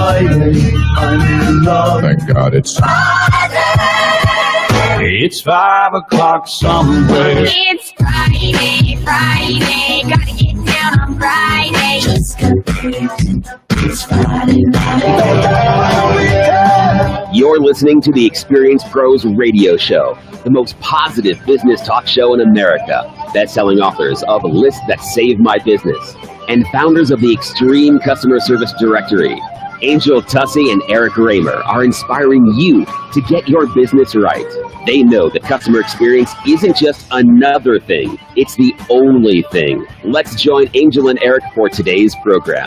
Friday, I'm in love. Thank God it's Friday. It's 5 o'clock somewhere. It's Friday, Friday, gotta get down on Friday. Just got paid. It's Friday night. You're listening to the Experience Pros Radio Show, the most positive business talk show in America. Best-selling authors of Lists That Save My Business and founders of the Extreme Customer Service Directory, Angel Tussey and Eric Raymer, are inspiring you to get your business right. They know that customer experience isn't just another thing, it's the only thing. Let's join Angel and Eric for today's program.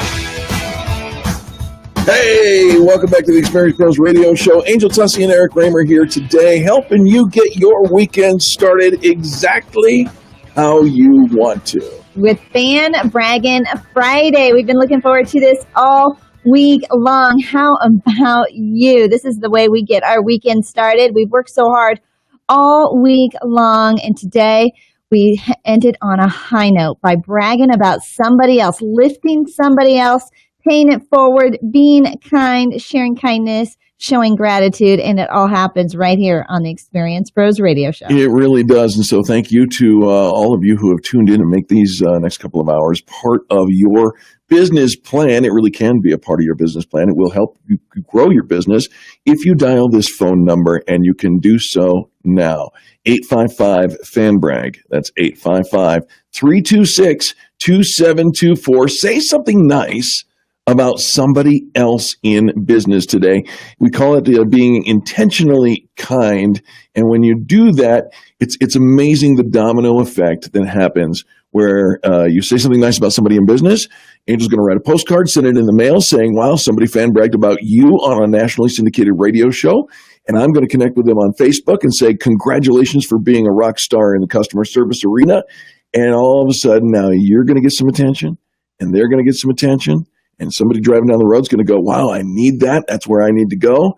Hey, welcome back to the Experience Pros Radio Show. Angel Tussey and Eric Raymer here today, helping you get your weekend started exactly how you want to. With Fan Braggin Friday. We've been looking forward to this all week long. How about you? This is the way we get our weekend started. We've worked so hard all week long, and today we ended on a high note by bragging about somebody else, lifting somebody else, paying it forward, being kind, sharing kindness, showing gratitude, and it all happens right here on the Experience Pros Radio Show. It really does, and so thank you to all of you who have tuned in and make these next couple of hours part of your business plan. It really can be a part of your business plan. It will help you grow your business if you dial this phone number, and you can do so now. 855-FAN-BRAG. That's 855-326-2724. Say something nice about somebody else in business today. We call it being intentionally kind. And when you do that, it's amazing the domino effect that happens where you say something nice about somebody in business. Angel's going to write a postcard, send it in the mail saying, wow, somebody fan bragged about you on a nationally syndicated radio show. And I'm going to connect with them on Facebook and say, congratulations for being a rock star in the customer service arena. And all of a sudden now you're going to get some attention, and they're going to get some attention. And somebody driving down the road is going to go, wow, I need that. That's where I need to go.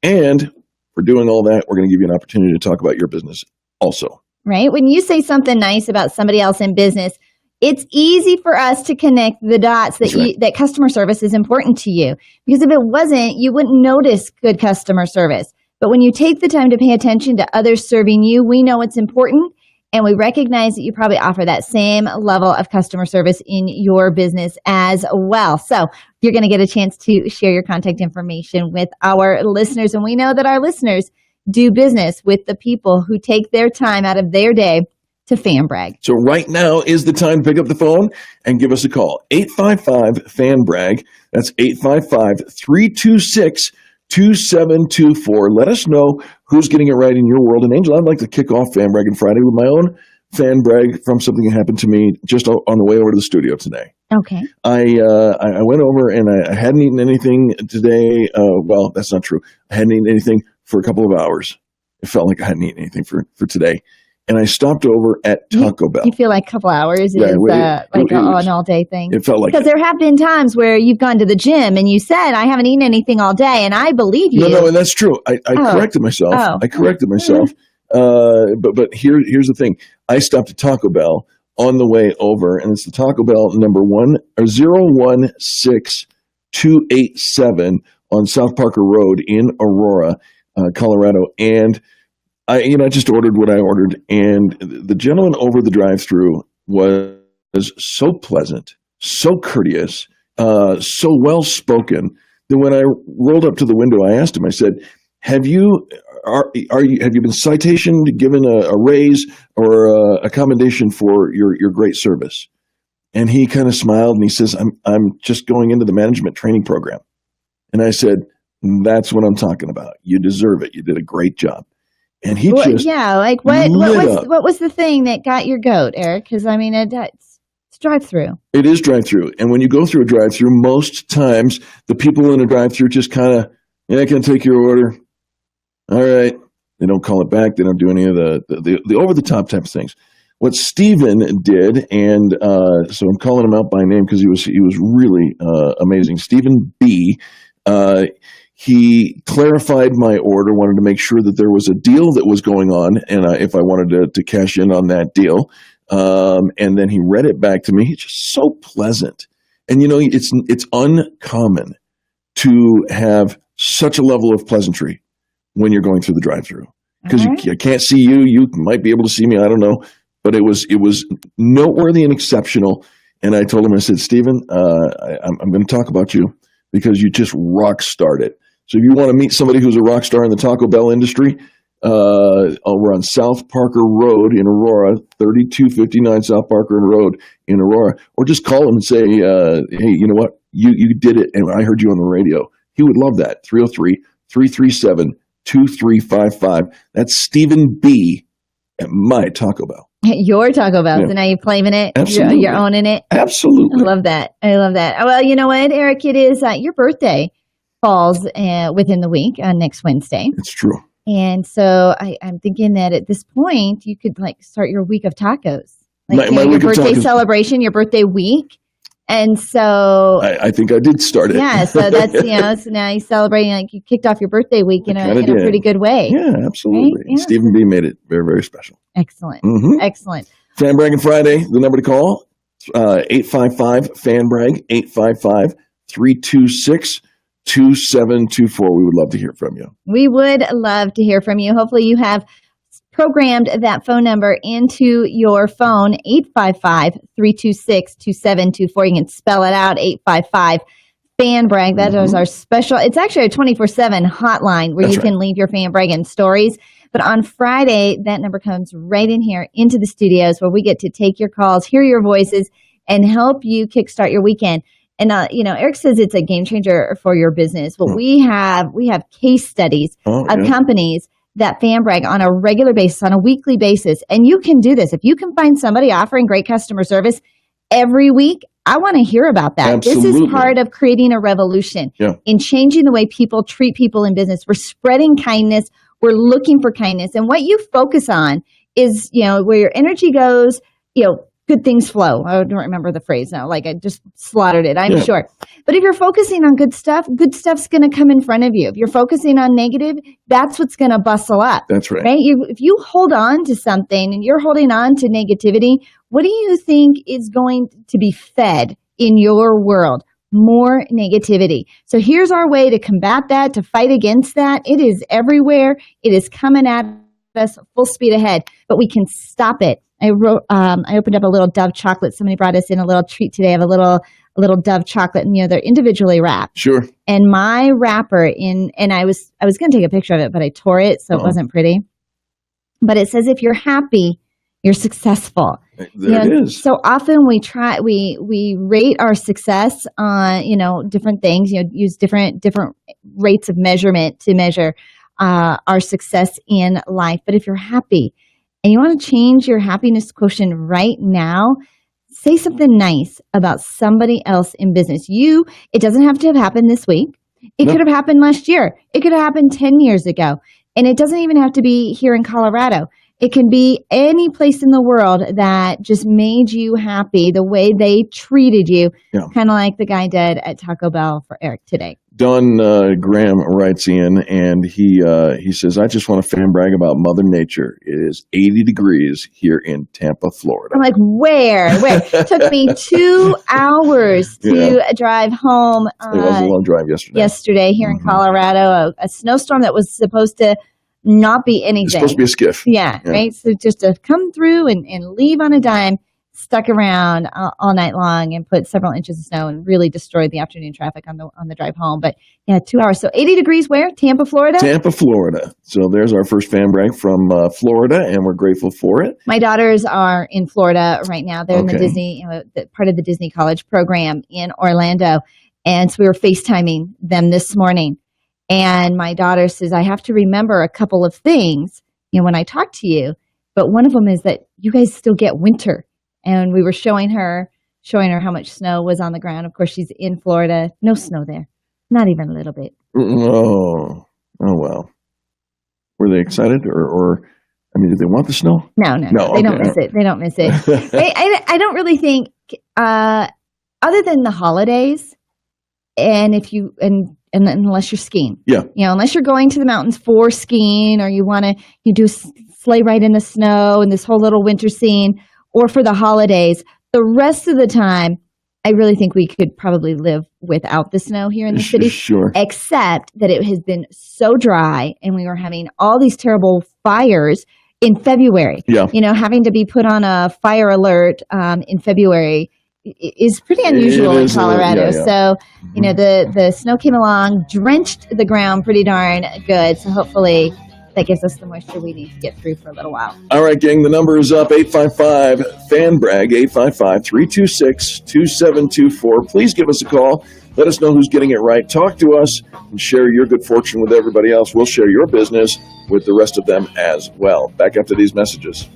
And for doing all that, we're going to give you an opportunity to talk about your business also. Right? When you say something nice about somebody else in business, it's easy for us to connect the dots that that customer service is important to you. Because if it wasn't, you wouldn't notice good customer service. But when you take the time to pay attention to others serving you, we know it's important. And we recognize that you probably offer that same level of customer service in your business as well. So you're going to get a chance to share your contact information with our listeners. And we know that our listeners do business with the people who take their time out of their day to fan brag. So right now is the time to pick up the phone and give us a call. 855-FAN-BRAG. That's 855-326-2724. Let us know who's getting it right in your world. And Angel, I'd like to kick off Fan Braggin Friday with my own fan brag from something that happened to me just on the way over to the studio today. Okay. I went over and I hadn't eaten anything today. Well, that's not true. I hadn't eaten anything for a couple of hours. It felt like I hadn't eaten anything for today. And I stopped over at Taco Bell. You feel like a couple hours is an all-day thing? It felt like because there have been times where you've gone to the gym and you said, I haven't eaten anything all day, and I believe you. No, and that's true. I corrected myself. I corrected myself. But here's the thing. I stopped at Taco Bell on the way over, and it's the Taco Bell number 016287 on South Parker Road in Aurora, Colorado. And I just ordered what I ordered, and the gentleman over the drive-thru was so pleasant, so courteous, so well-spoken that when I rolled up to the window, I asked him, I said, have you been citationed, given a raise or a commendation for your great service? And he kind of smiled and he says, I'm just going into the management training program. And I said, that's what I'm talking about. You deserve it. You did a great job. And he what was the thing that got your goat, Eric? Because I mean, it's drive-through. It is drive-through, and when you go through a drive-through, most times the people in a drive-through just kind of, I can take your order. All right, they don't call it back. They don't do any of the over-the-top type of things. What Steven did, and so I'm calling him out by name because he was really amazing. Steven B. He clarified my order, wanted to make sure that there was a deal that was going on, and if I wanted to cash in on that deal. And then he read it back to me. He's just so pleasant. And, it's uncommon to have such a level of pleasantry when you're going through the drive-through. Because I can't see you. You might be able to see me. I don't know. But it was noteworthy and exceptional. And I told him, I said, Stephen, I'm going to talk about you because you just rock starred it. So if you want to meet somebody who's a rock star in the Taco Bell industry, we're on South Parker Road in Aurora, 3259 South Parker Road in Aurora. Or just call him and say, hey, you know what? You did it, and I heard you on the radio. He would love that. 303-337-2355. That's Stephen B. at my Taco Bell. Your Taco Bell. Yeah. So now you're claiming it. Absolutely. You're owning it. Absolutely. I love that. Well, you know what, Eric? It is your birthday falls within the week on next Wednesday. It's true. And so I'm thinking that at this point, you could start your week of tacos. My your birthday celebration, your birthday week. And so I think I did start it. Yeah, so that's so now you're celebrating you kicked off your birthday week in a pretty good way. Yeah, absolutely. Right? Yeah. Stephen B made it very, very special. Excellent. Mm-hmm. Excellent. Fan Braggin Friday, the number to call, 855-FAN-BRAG, 855-326-2724. We would love to hear from you. We would love to hear from you. Hopefully you have programmed that phone number into your phone, 855-326-2724. You can spell it out, 855-FAN-BRAG. That is our special. It's actually a 24/7 hotline where you can leave your Fan Braggin stories. But on Friday, that number comes right in here into the studios where we get to take your calls, hear your voices, and help you kickstart your weekend. And, Eric says it's a game changer for your business. But we have case studies of companies that fan brag on a regular basis, on a weekly basis. And you can do this. If you can find somebody offering great customer service every week, I want to hear about that. Absolutely. This is part of creating a revolution in changing the way people treat people in business. We're spreading kindness. We're looking for kindness. And what you focus on is, where your energy goes, good things flow. I don't remember the phrase now. I just slaughtered it, I'm sure. But if you're focusing on good stuff's going to come in front of you. If you're focusing on negative, that's what's going to bustle up. That's right. If you hold on to something and you're holding on to negativity, what do you think is going to be fed in your world? More negativity. So here's our way to combat that, to fight against that. It is everywhere. It is coming at us full speed ahead, but we can stop it. I opened up a little Dove chocolate. Somebody brought us in a little treat today of a little Dove chocolate, and they're individually wrapped. Sure. And my wrapper and I was going to take a picture of it, but I tore it, so it wasn't pretty. But it says, if you're happy, you're successful. There it is. So often we rate our success on different things. Use different rates of measurement to measure our success in life. But if you're happy and you want to change your happiness quotient right now, say something nice about somebody else in business. It doesn't have to have happened this week. It could have happened last year. It could have happened 10 years ago. And it doesn't even have to be here in Colorado. It can be any place in the world that just made you happy, the way they treated you, kind of like the guy did at Taco Bell for Eric today. Don Graham writes in, and he says, I just want to fan brag about Mother Nature. It is 80 degrees here in Tampa, Florida. I'm like, where? It took me 2 hours to drive home. It was a long drive yesterday here in Colorado, a snowstorm that was supposed to not be anything. It's supposed to be a skiff. Yeah, right? So just to come through and leave on a dime, stuck around all night long and put several inches of snow and really destroyed the afternoon traffic on the drive home. But 2 hours. So 80 degrees where? Tampa, Florida? Tampa, Florida. So there's our first fan brag from Florida, and we're grateful for it. My daughters are in Florida right now. They're in the Disney, part of the Disney College program in Orlando. And so we were FaceTiming them this morning. And my daughter says, I have to remember a couple of things, when I talk to you. But one of them is that you guys still get winter. And we were showing her how much snow was on the ground. Of course, she's in Florida. No snow there. Not even a little bit. Oh, well. Were they excited or did they want the snow? No. They don't miss it. They don't miss it. I don't really think, other than the holidays, and unless you're skiing. Yeah. Unless you're going to the mountains for skiing, or you do sleigh ride in the snow and this whole little winter scene, or for the holidays, the rest of the time, I really think we could probably live without the snow here in the city. Sure. Except that it has been so dry and we were having all these terrible fires in February. Yeah. Having to be put on a fire alert in February is pretty unusual in Colorado. So, the snow came along, drenched the ground pretty darn good. So hopefully that gives us the moisture we need to get through for a little while. All right, gang, the number is up, 855-FAN-BRAG, 855-326-2724. Please give us a call. Let us know who's getting it right. Talk to us and share your good fortune with everybody else. We'll share your business with the rest of them as well. Back after these messages.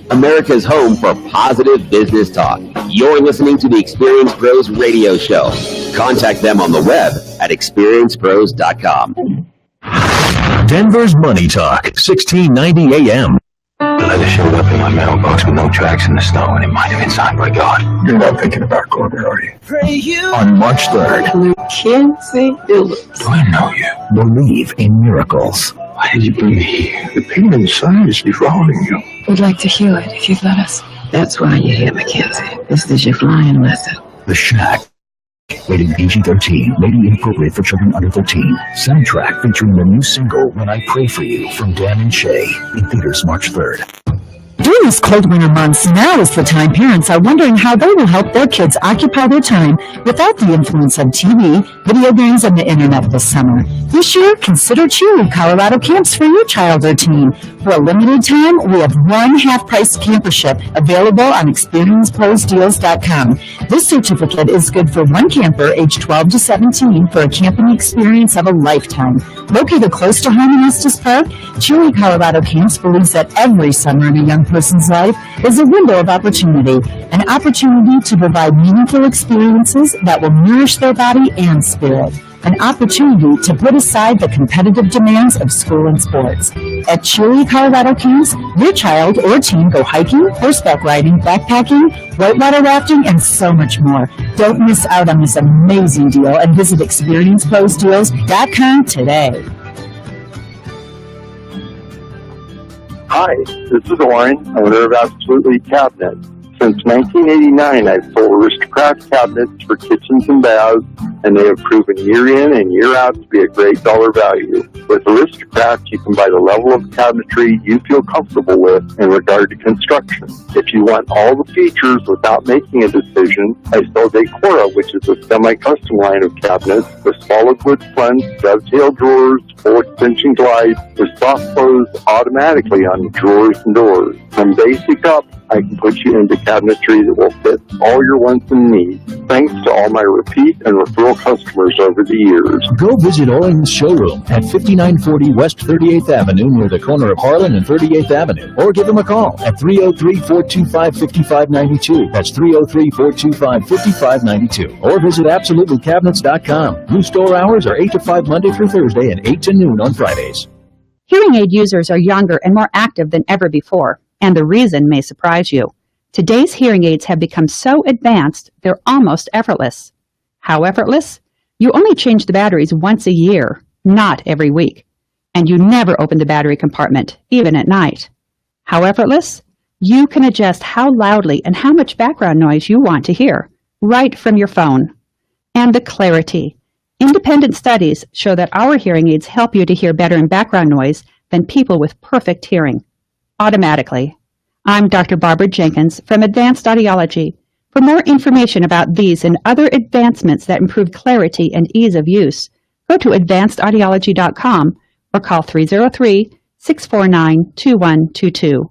America's home for positive business talk. You're listening to the Experience Pros radio show. Contact them on the web at experiencepros.com. Denver's Money Talk, 1690 AM. The letter showed up in my mailbox with no tracks in the snow, and it might have been signed by God. You're not thinking about going there, are you? On March 3rd, Do I know you? believe in miracles. Why did you bring me here? The pain inside is following you. We'd like to heal it if you'd let us. That's why you're here, Mackenzie. This is your flying lesson. The Shack. Rated PG-13, may be inappropriate for children under 13. Soundtrack featuring the new single, When I Pray For You, from Dan and Shay. In theaters March 3rd. During these cold winter months, now is the time parents are wondering how they will help their kids occupy their time without the influence of TV, video games, and the internet this summer. This year, consider Cheery Colorado camps for your child or teen. For a limited time, we have one half-price campership available on experienceposdeals.com. This certificate is good for one camper aged 12 to 17 for a camping experience of a lifetime. Located close to home in Estes Park, Cheery Colorado Camps believes that every summer in a young person's life is a window of opportunity, an opportunity to provide meaningful experiences that will nourish their body and spirit, an opportunity to put aside the competitive demands of school and sports. At Cheery Colorado Camps, your child or teen go hiking, horseback riding, backpacking, whitewater rafting, and so much more. Don't miss out on this amazing deal and visit experienceposdeals.com today. Hi, this is Oren, owner of Absolutely Cabinets. Since 1989, I've sold Aristocrat cabinets for kitchens and baths, and they have proven year in and year out to be a great dollar value. With Aristocrat, you can buy the level of cabinetry you feel comfortable with in regard to construction. If you want all the features without making a decision, I sell Decora, which is a semi-custom line of cabinets with solid wood fronts, dovetail drawers, full extension glides, with soft close automatically on drawers and doors. From basic up, I can put you into cabinetry that will fit all your wants and needs, thanks to all my repeat and referral customers over the years. Go visit Oren's showroom at 5940 West 38th Avenue near the corner of Harlan and 38th Avenue, or give them a call at 303-425-5592. That's 303-425-5592. Or visit AbsolutelyCabinets.com. New store hours are 8 to 5 Monday through Thursday and 8 to noon on Fridays. Hearing aid users are younger and more active than ever before, and the reason may surprise you. Today's hearing aids have become so advanced, they're almost effortless. How effortless? You only change the batteries once a year, not every week. And you never open the battery compartment, even at night. How effortless? You can adjust how loudly and how much background noise you want to hear, right from your phone. And the clarity. Independent studies show that our hearing aids help you to hear better in background noise than people with perfect hearing. Automatically. I'm Dr. Barbara Jenkins from Advanced Audiology. For more information about these and other advancements that improve clarity and ease of use, go to advancedaudiology.com or call 303-649-2122.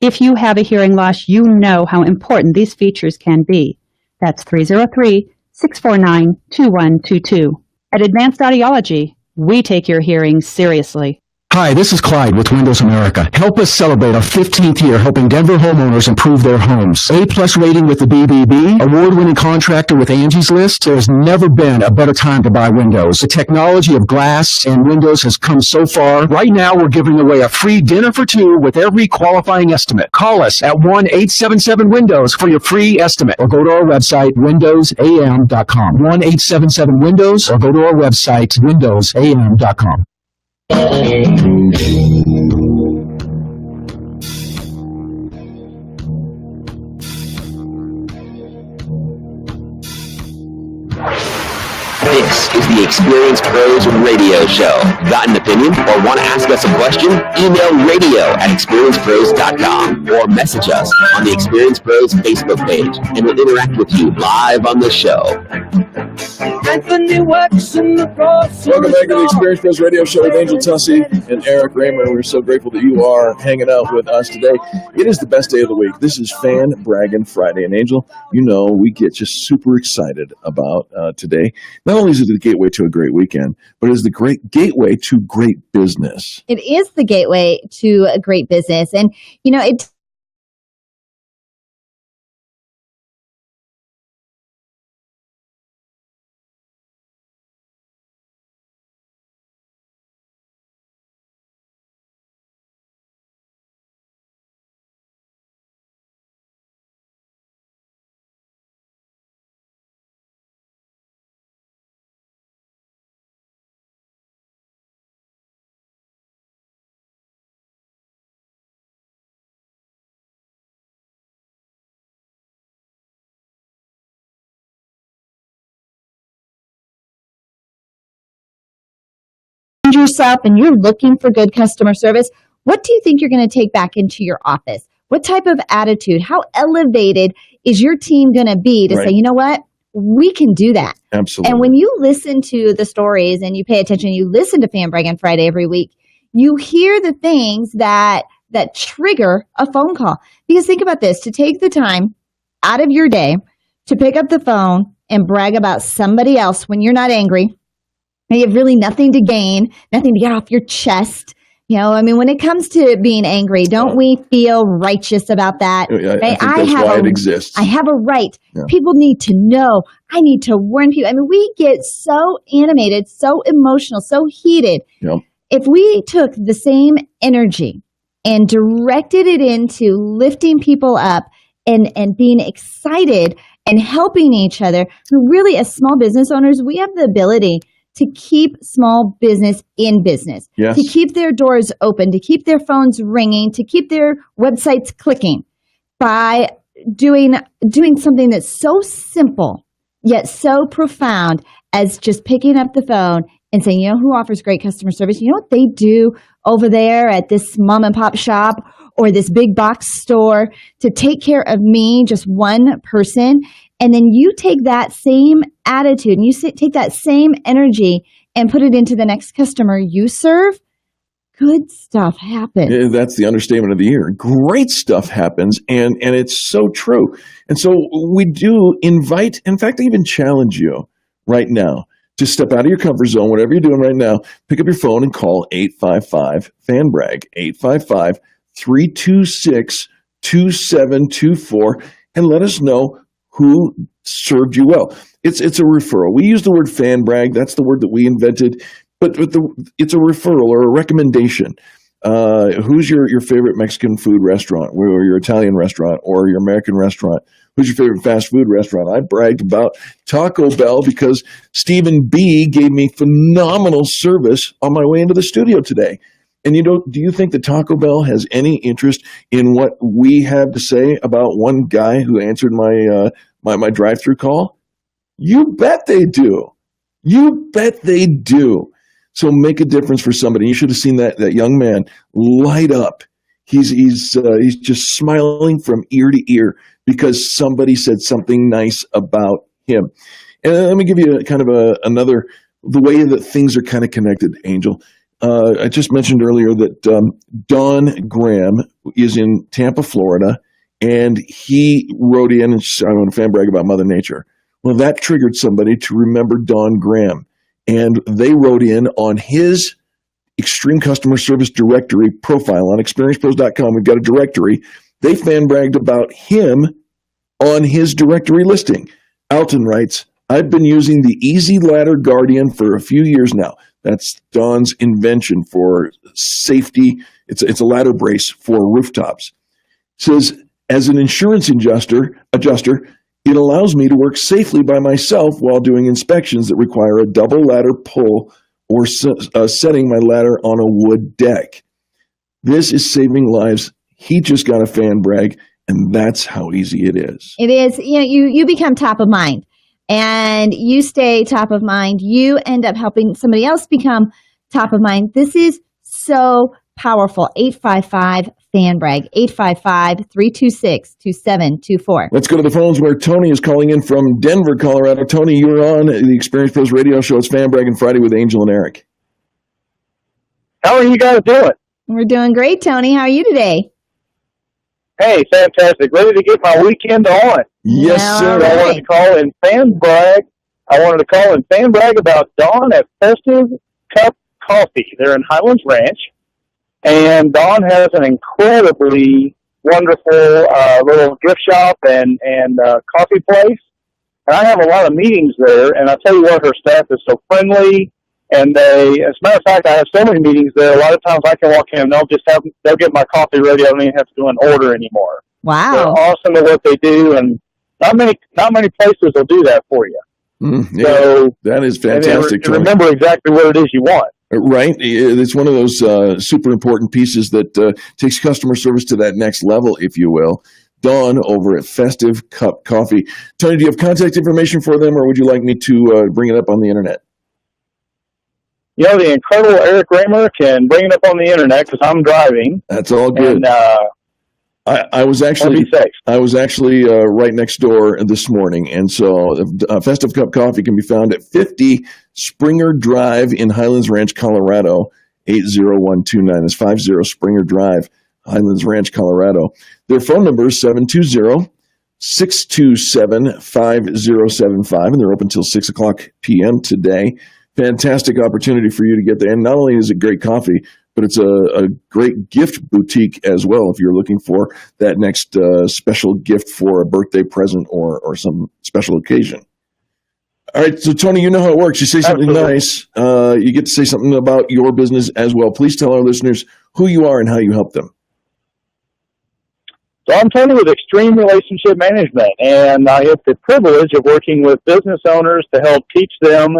If you have a hearing loss, you know how important these features can be. That's 303-649-2122. At Advanced Audiology, we take your hearing seriously. Hi, this is Clyde with Windows America. Help us celebrate our 15th year helping Denver homeowners improve their homes. A-plus rating with the BBB, award-winning contractor with Angie's List. There's never been a better time to buy windows. The technology of glass and windows has come so far. Right now, we're giving away a free dinner for two with every qualifying estimate. Call us at 1-877-WINDOWS for your free estimate, or go to our website, windowsam.com. 1-877-WINDOWS, or go to our website, windowsam.com. This is the Experience Pros Radio Show. Got an opinion or want to ask us a question? Email radio@experiencepros.com or message us on the Experience Pros Facebook page, and we'll interact with you live on the show. Anthony works in the Welcome back to the Experience Pros Radio Show with Angel Tussey and Eric Raymer. We're so grateful that you are hanging out with us today. It is the best day of the week. This is Fan Braggin Friday. And Angel, you know, we get just super excited about today. Not only is it the gateway to a great weekend, but it is the great gateway to great business. It is the gateway to a great business. And, you know, it yourself and you're looking for good customer service, what do you think you're going to take back into your office? What type of attitude, how elevated is your team going to be to say, you know what, we can do that. Absolutely. And when you listen to the stories and you pay attention, you listen to Fan Braggin Friday every week, you hear the things that trigger a phone call. Because think about this, to take the time out of your day to pick up the phone and brag about somebody else when you're not angry, and you have really nothing to gain, nothing to get off your chest. You know, I mean, when it comes to being angry, don't we feel righteous about that? I think that's why it exists. I have a right. Yeah. People need to know. I need to warn people. I mean, we get so animated, so emotional, so heated. Yep. If we took the same energy and directed it into lifting people up and being excited and helping each other, really as small business owners, we have the ability to keep small business in business, yes, to keep their doors open, to keep their phones ringing, to keep their websites clicking by doing something that's so simple yet so profound as just picking up the phone and saying, you know who offers great customer service? You know what they do over there at this mom and pop shop or this big box store to take care of me, just one person? And then you take that same attitude and you take that same energy and put it into the next customer you serve, good stuff happens. Yeah, that's the understatement of the year. Great stuff happens, and it's so true. And so we do invite, in fact, I even challenge you right now to step out of your comfort zone, whatever you're doing right now, pick up your phone and call 855-FAN-BRAG, 855-326-2724, and let us know who served you well. It's a referral. We use the word fan brag. That's the word that we invented, but it's a referral or a recommendation. Who's your favorite Mexican food restaurant, or your Italian restaurant, or your American restaurant? Who's your favorite fast food restaurant? I bragged about Taco Bell because Stephen B. gave me phenomenal service on my way into the studio today. And do you think that Taco Bell has any interest in what we have to say about one guy who answered my my drive-through call? You bet they do. You bet they do. So make a difference for somebody. You should have seen that young man light up. He's just smiling from ear to ear because somebody said something nice about him. And let me give you kind of the way that things are kind of connected, Angel. I just mentioned earlier that Don Graham is in Tampa, Florida, and he wrote in, and I want to fan brag about Mother Nature. Well, that triggered somebody to remember Don Graham, and they wrote in on his Extreme Customer Service Directory profile on experiencepros.com. We've got a directory. They fan bragged about him on his directory listing. Alton writes, I've been using the Easy Ladder Guardian for a few years now. That's Don's invention for safety. It's a ladder brace for rooftops. It says, as an insurance adjuster, it allows me to work safely by myself while doing inspections that require a double ladder pull or setting my ladder on a wood deck. This is saving lives. He just got a fan brag, and that's how easy it is. It is. You become top of mind. and you stay top of mind, you end up helping somebody else become top of mind. This is so powerful. 855-FAN-BRAG, 855-326-2724. Let's go to the phones where Tony is calling in from Denver, Colorado. Tony, you're on the Experience Pros radio show. It's Fan Braggin Friday with Angel and Eric. How are you guys doing? We're doing great, Tony. How are you today? Hey, fantastic. Ready to get my weekend on. Yes, sir. I wanted to call in Fan Brag about Dawn at Festive Cup Coffee. They're in Highlands Ranch. And Dawn has an incredibly wonderful little gift shop and coffee place. And I have a lot of meetings there. And I tell you what, her staff is so friendly. And they, as a matter of fact, I have so many meetings there. A lot of times I can walk in and they'll get my coffee ready. I don't even have to do an order anymore. Wow. They're awesome at what they do. And not many places will do that for you. So that is fantastic. And remember exactly what it is you want. Right. It's one of those super important pieces that takes customer service to that next level, if you will. Dawn over at Festive Cup Coffee. Tony, do you have contact information for them, or would you like me to bring it up on the internet? You know, the incredible Eric Raymer can bring it up on the internet because I'm driving. That's all good. And, I was actually right next door this morning, and so Festive Cup Coffee can be found at 50 Springer Drive in Highlands Ranch, Colorado, 80129. That's 50 Springer Drive, Highlands Ranch, Colorado. Their phone number is 720-627-5075, and they're open until 6 o'clock p.m. today. Fantastic opportunity for you to get there. And not only is it great coffee, but it's a great gift boutique as well if you're looking for that next special gift for a birthday present or some special occasion. All right, so Tony, you know how it works. You say something nice, you get to say something about your business as well. Please tell our listeners who you are and how you help them. So I'm Tony with Extreme Relationship Management, and I have the privilege of working with business owners to help teach them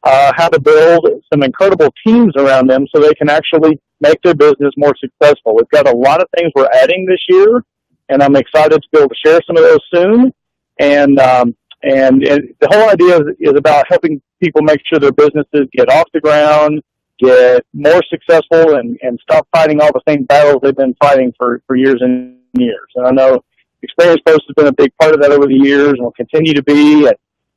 how to build some incredible teams around them so they can actually make their business more successful. We've got a lot of things we're adding this year, and I'm excited to be able to share some of those soon. And the whole idea is about helping people make sure their businesses get off the ground, get more successful, and stop fighting all the same battles they've been fighting for years and years. And I know Experience Post has been a big part of that over the years and will continue to be,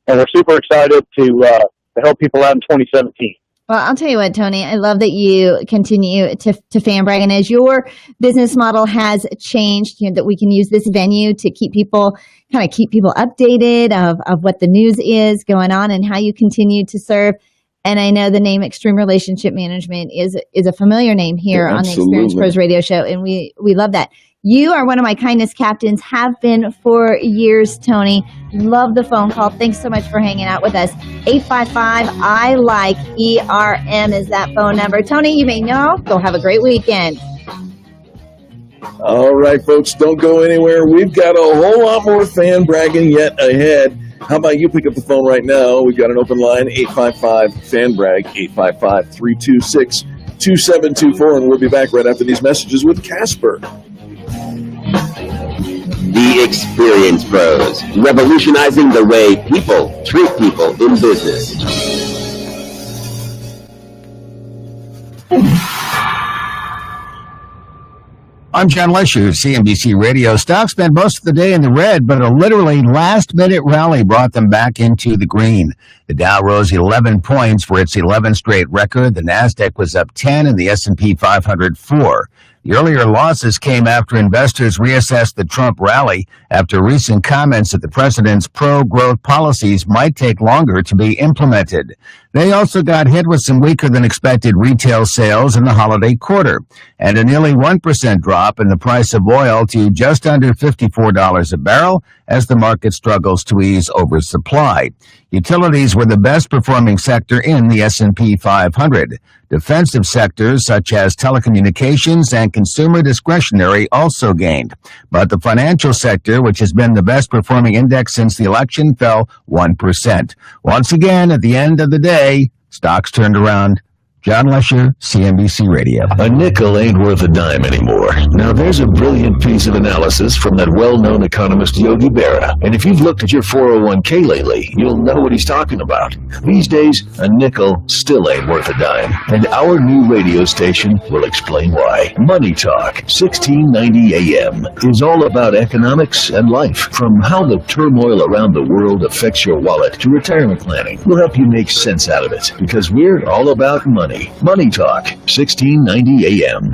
and we're super excited to help people out in 2017. Well, I'll tell you what, Tony, I love that you continue to fan brag. And as your business model has changed, that we can use this venue to keep people updated of what the news is going on and how you continue to serve. And I know the name Extreme Relationship Management is a familiar name here on the Experience Pros radio show. And we love that. You are one of my kindness captains, have been for years, Tony. Love the phone call. Thanks so much for hanging out with us. 855-I-LIKE-ERM is that phone number. Tony, you may know. Go have a great weekend. All right, folks, don't go anywhere. We've got a whole lot more fan bragging yet ahead. How about you pick up the phone right now? We've got an open line, 855-FAN-BRAG, 855-326-2724, and we'll be back right after these messages with Casper. The Experience Pros, revolutionizing the way people treat people in business. I'm John Lesher, CNBC Radio. Stocks spent most of the day in the red, but a literally last-minute rally brought them back into the green. The Dow rose 11 points for its 11th straight record. The Nasdaq was up 10 and the S&P 500 4. The earlier losses came after investors reassessed the Trump rally after recent comments that the president's pro-growth policies might take longer to be implemented. They also got hit with some weaker-than-expected retail sales in the holiday quarter and a nearly 1% drop in the price of oil to just under $54 a barrel as the market struggles to ease oversupply. Utilities were the best-performing sector in the S&P 500. Defensive sectors such as telecommunications and consumer discretionary also gained. But the financial sector, which has been the best-performing index since the election, fell 1%. Once again, at the end of the day, stocks turned around John Lesher, CNBC Radio. A nickel ain't worth a dime anymore. Now there's a brilliant piece of analysis from that well-known economist Yogi Berra. And if you've looked at your 401k lately, you'll know what he's talking about. These days, a nickel still ain't worth a dime. And our new radio station will explain why. Money Talk, 1690 AM, is all about economics and life. From how the turmoil around the world affects your wallet to retirement planning. We'll help you make sense out of it, because we're all about money. Money Talk, 1690 AM.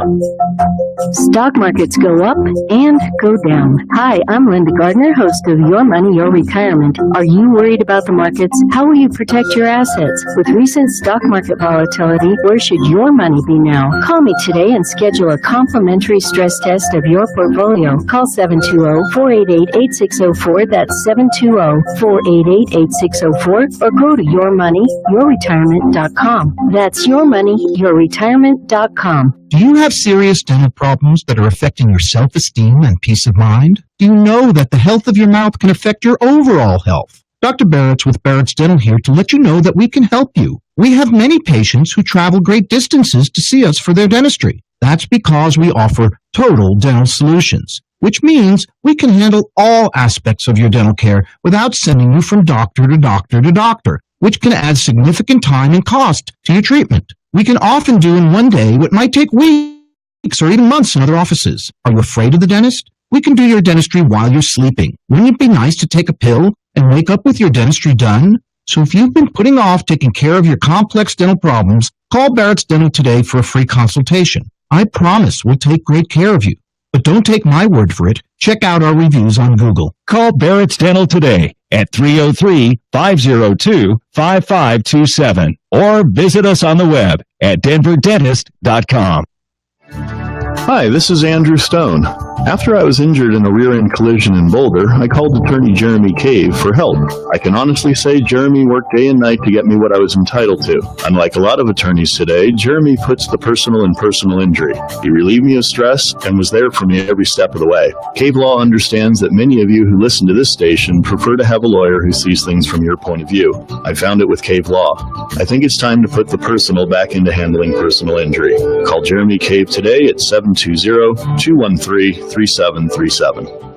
Stock markets go up and go down. Hi, I'm Linda Gardner, host of Your Money, Your Retirement. Are you worried about the markets? How will you protect your assets? With recent stock market volatility, where should your money be now? Call me today and schedule a complimentary stress test of your portfolio. Call 720-488-8604. That's 720-488-8604. Or go to yourmoneyyourretirement.com. That's yourmoneyyourretirement.com. Do you have serious dental problems that are affecting your self-esteem and peace of mind? Do you know that the health of your mouth can affect your overall health? Dr. Barrett's with Barrett's Dental here to let you know that we can help you. We have many patients who travel great distances to see us for their dentistry. That's because we offer total dental solutions, which means we can handle all aspects of your dental care without sending you from doctor to doctor to doctor, which can add significant time and cost to your treatment. We can often do in one day what might take weeks or even months in other offices. Are you afraid of the dentist? We can do your dentistry while you're sleeping. Wouldn't it be nice to take a pill and wake up with your dentistry done? So if you've been putting off taking care of your complex dental problems, call Barrett's Dental today for a free consultation. I promise we'll take great care of you. But don't take my word for it. Check out our reviews on Google. Call Barrett's Dental today at 303-502-5527 or visit us on the web at denverdentist.com. Hi, this is Andrew Stone. After I was injured in a rear-end collision in Boulder, I called attorney Jeremy Cave for help. I can honestly say Jeremy worked day and night to get me what I was entitled to. Unlike a lot of attorneys today, Jeremy puts the personal in personal injury. He relieved me of stress and was there for me every step of the way. Cave Law understands that many of you who listen to this station prefer to have a lawyer who sees things from your point of view. I found it with Cave Law. I think it's time to put the personal back into handling personal injury. Call Jeremy Cave today at 720-213-3737.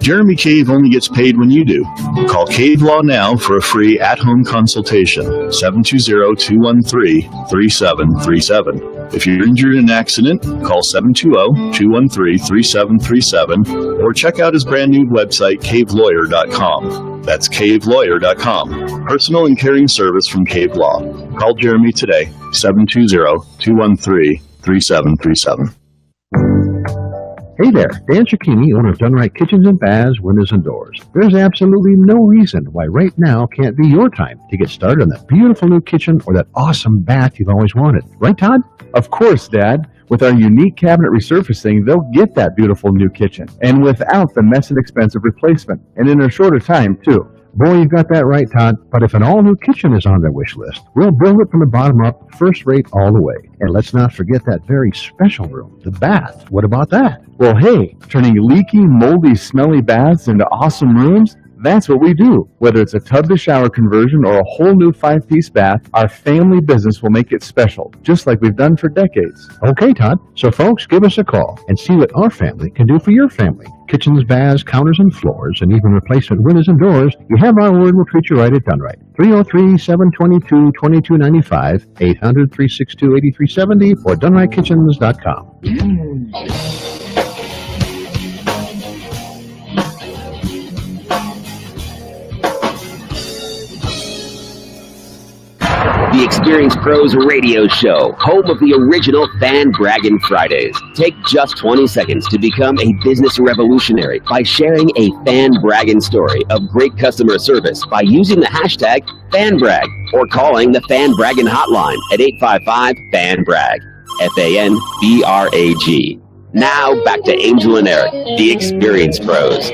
Jeremy Cave only gets paid when you do. Call Cave Law now for a free at-home consultation, 720-213-3737. If you're injured in an accident, call 720-213-3737 or check out his brand new website, cavelawyer.com. That's cavelawyer.com. Personal and caring service from Cave Law. Call Jeremy today, 720-213-3737. Hey there, Dan Cicchini, owner of Done Right Kitchens and Baths, Windows and Doors. There's absolutely no reason why right now can't be your time to get started on that beautiful new kitchen or that awesome bath you've always wanted. Right, Todd? Of course, Dad. With our unique cabinet resurfacing, they'll get that beautiful new kitchen, and without the mess and expensive replacement, and in a shorter time, too. Boy, you've got that right, Todd. But if an all-new kitchen is on their wish list, we'll build it from the bottom up, first rate all the way. And let's not forget that very special room, the bath. What about that? Well, hey, turning leaky, moldy, smelly baths into awesome rooms, that's what we do. Whether it's a tub-to-shower conversion or a whole new 5-piece bath, our family business will make it special, just like we've done for decades. Okay, Todd. So, folks, give us a call and see what our family can do for your family. Kitchens, baths, counters, and floors, and even replacement windows and doors. You have our word, we'll treat you right at Done Right. 303-722-2295, 800-362-8370, or DoneRightKitchens.com. The Experienced Pros Radio Show, home of the original Fan Braggin Fridays. Take just 20 seconds to become a business revolutionary by sharing a Fan Braggin story of great customer service by using the hashtag FanBrag or calling the Fan Braggin hotline at 855-FAN-BRAG, FANBRAG. Now back to Angel and Eric, the Experienced Pros.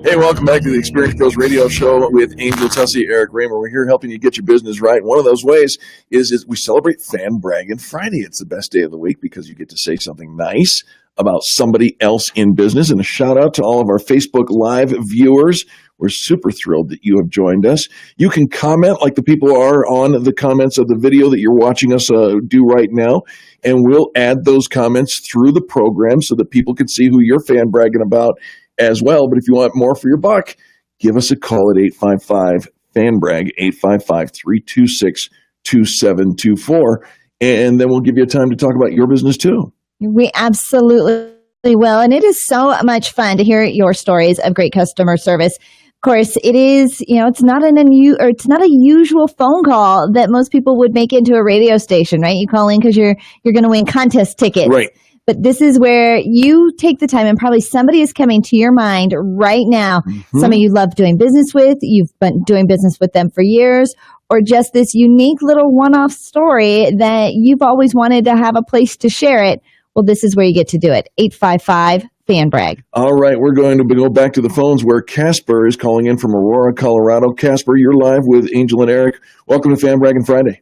Hey, welcome back to the Experience Pros Radio Show with Angel Tussey, Eric Raymer. We're here helping you get your business right. One of those ways is we celebrate Fan Braggin Friday. It's the best day of the week because you get to say something nice about somebody else in business. And a shout out to all of our Facebook Live viewers. We're super thrilled that you have joined us. You can comment like the people are on the comments of the video that you're watching us do right now, and we'll add those comments through the program so that people can see who you're fan bragging about as well. But if you want more for your buck, give us a call at 855-FAN-BRAG, 855-326-2724, and then we'll give you a time to talk about your business too. We absolutely will. And it is so much fun to hear your stories of great customer service. Of course, it is, it's not it's not a usual phone call that most people would make into a radio station, right? You call in because you're going to win contest tickets. Right. But this is where you take the time, and probably somebody is coming to your mind right now. Mm-hmm. Somebody you love doing business with, you've been doing business with them for years, or just this unique little one-off story that you've always wanted to have a place to share it. Well, this is where you get to do it. 855-FAN-BRAG. All right, we're going to go back to the phones where Casper is calling in from Aurora, Colorado. Casper, you're live with Angel and Eric. Welcome to Fan Braggin Friday.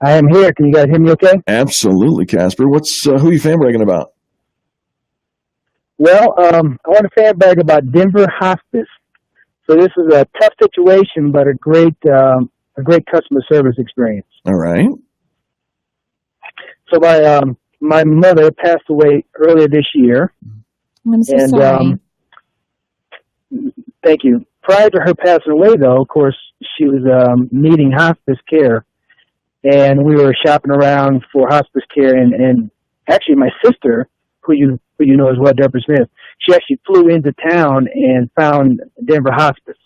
I am here. Can you guys hear me okay? Absolutely, Casper. Who are you fan bragging about? Well, I want to fan brag about Denver Hospice. So this is a tough situation, but a great customer service experience. All right. So my mother passed away earlier this year. I'm so sorry. Thank you. Prior to her passing away, though, of course, she was needing hospice care. And we were shopping around for hospice care, and actually my sister, who you know as well, Deborah Smith, she actually flew into town and found Denver Hospice.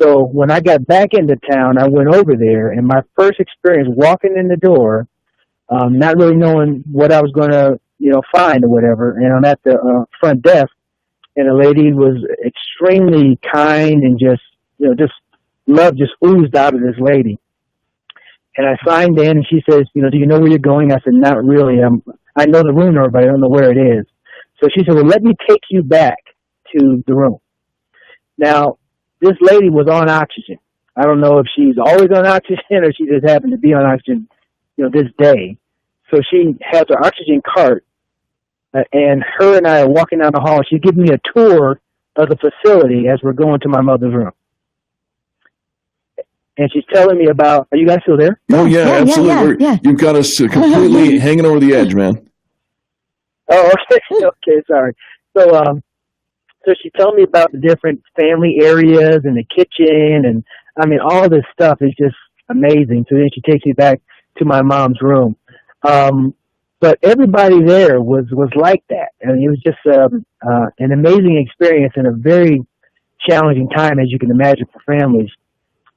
So when I got back into town, I went over there, and my first experience walking in the door, not really knowing what I was going to, find or whatever, and I'm at the front desk, and the lady was extremely kind and just love just oozed out of this lady. And I signed in, and she says, do you know where you're going? I said, not really. I know the room number, but I don't know where it is. So she said, well, let me take you back to the room. Now, this lady was on oxygen. I don't know if she's always on oxygen or she just happened to be on oxygen, this day. So she has her oxygen cart, and her and I are walking down the hall. She's giving me a tour of the facility as we're going to my mother's room. And she's telling me about, are you guys still there? Oh, yeah, absolutely. Yeah. You've got us completely hanging over the edge, man. Oh, okay. Okay, sorry. So she's telling me about the different family areas and the kitchen, and all this stuff is just amazing. So then she takes me back to my mom's room. But everybody there was like that. And it was just an amazing experience and a very challenging time, as you can imagine, for families.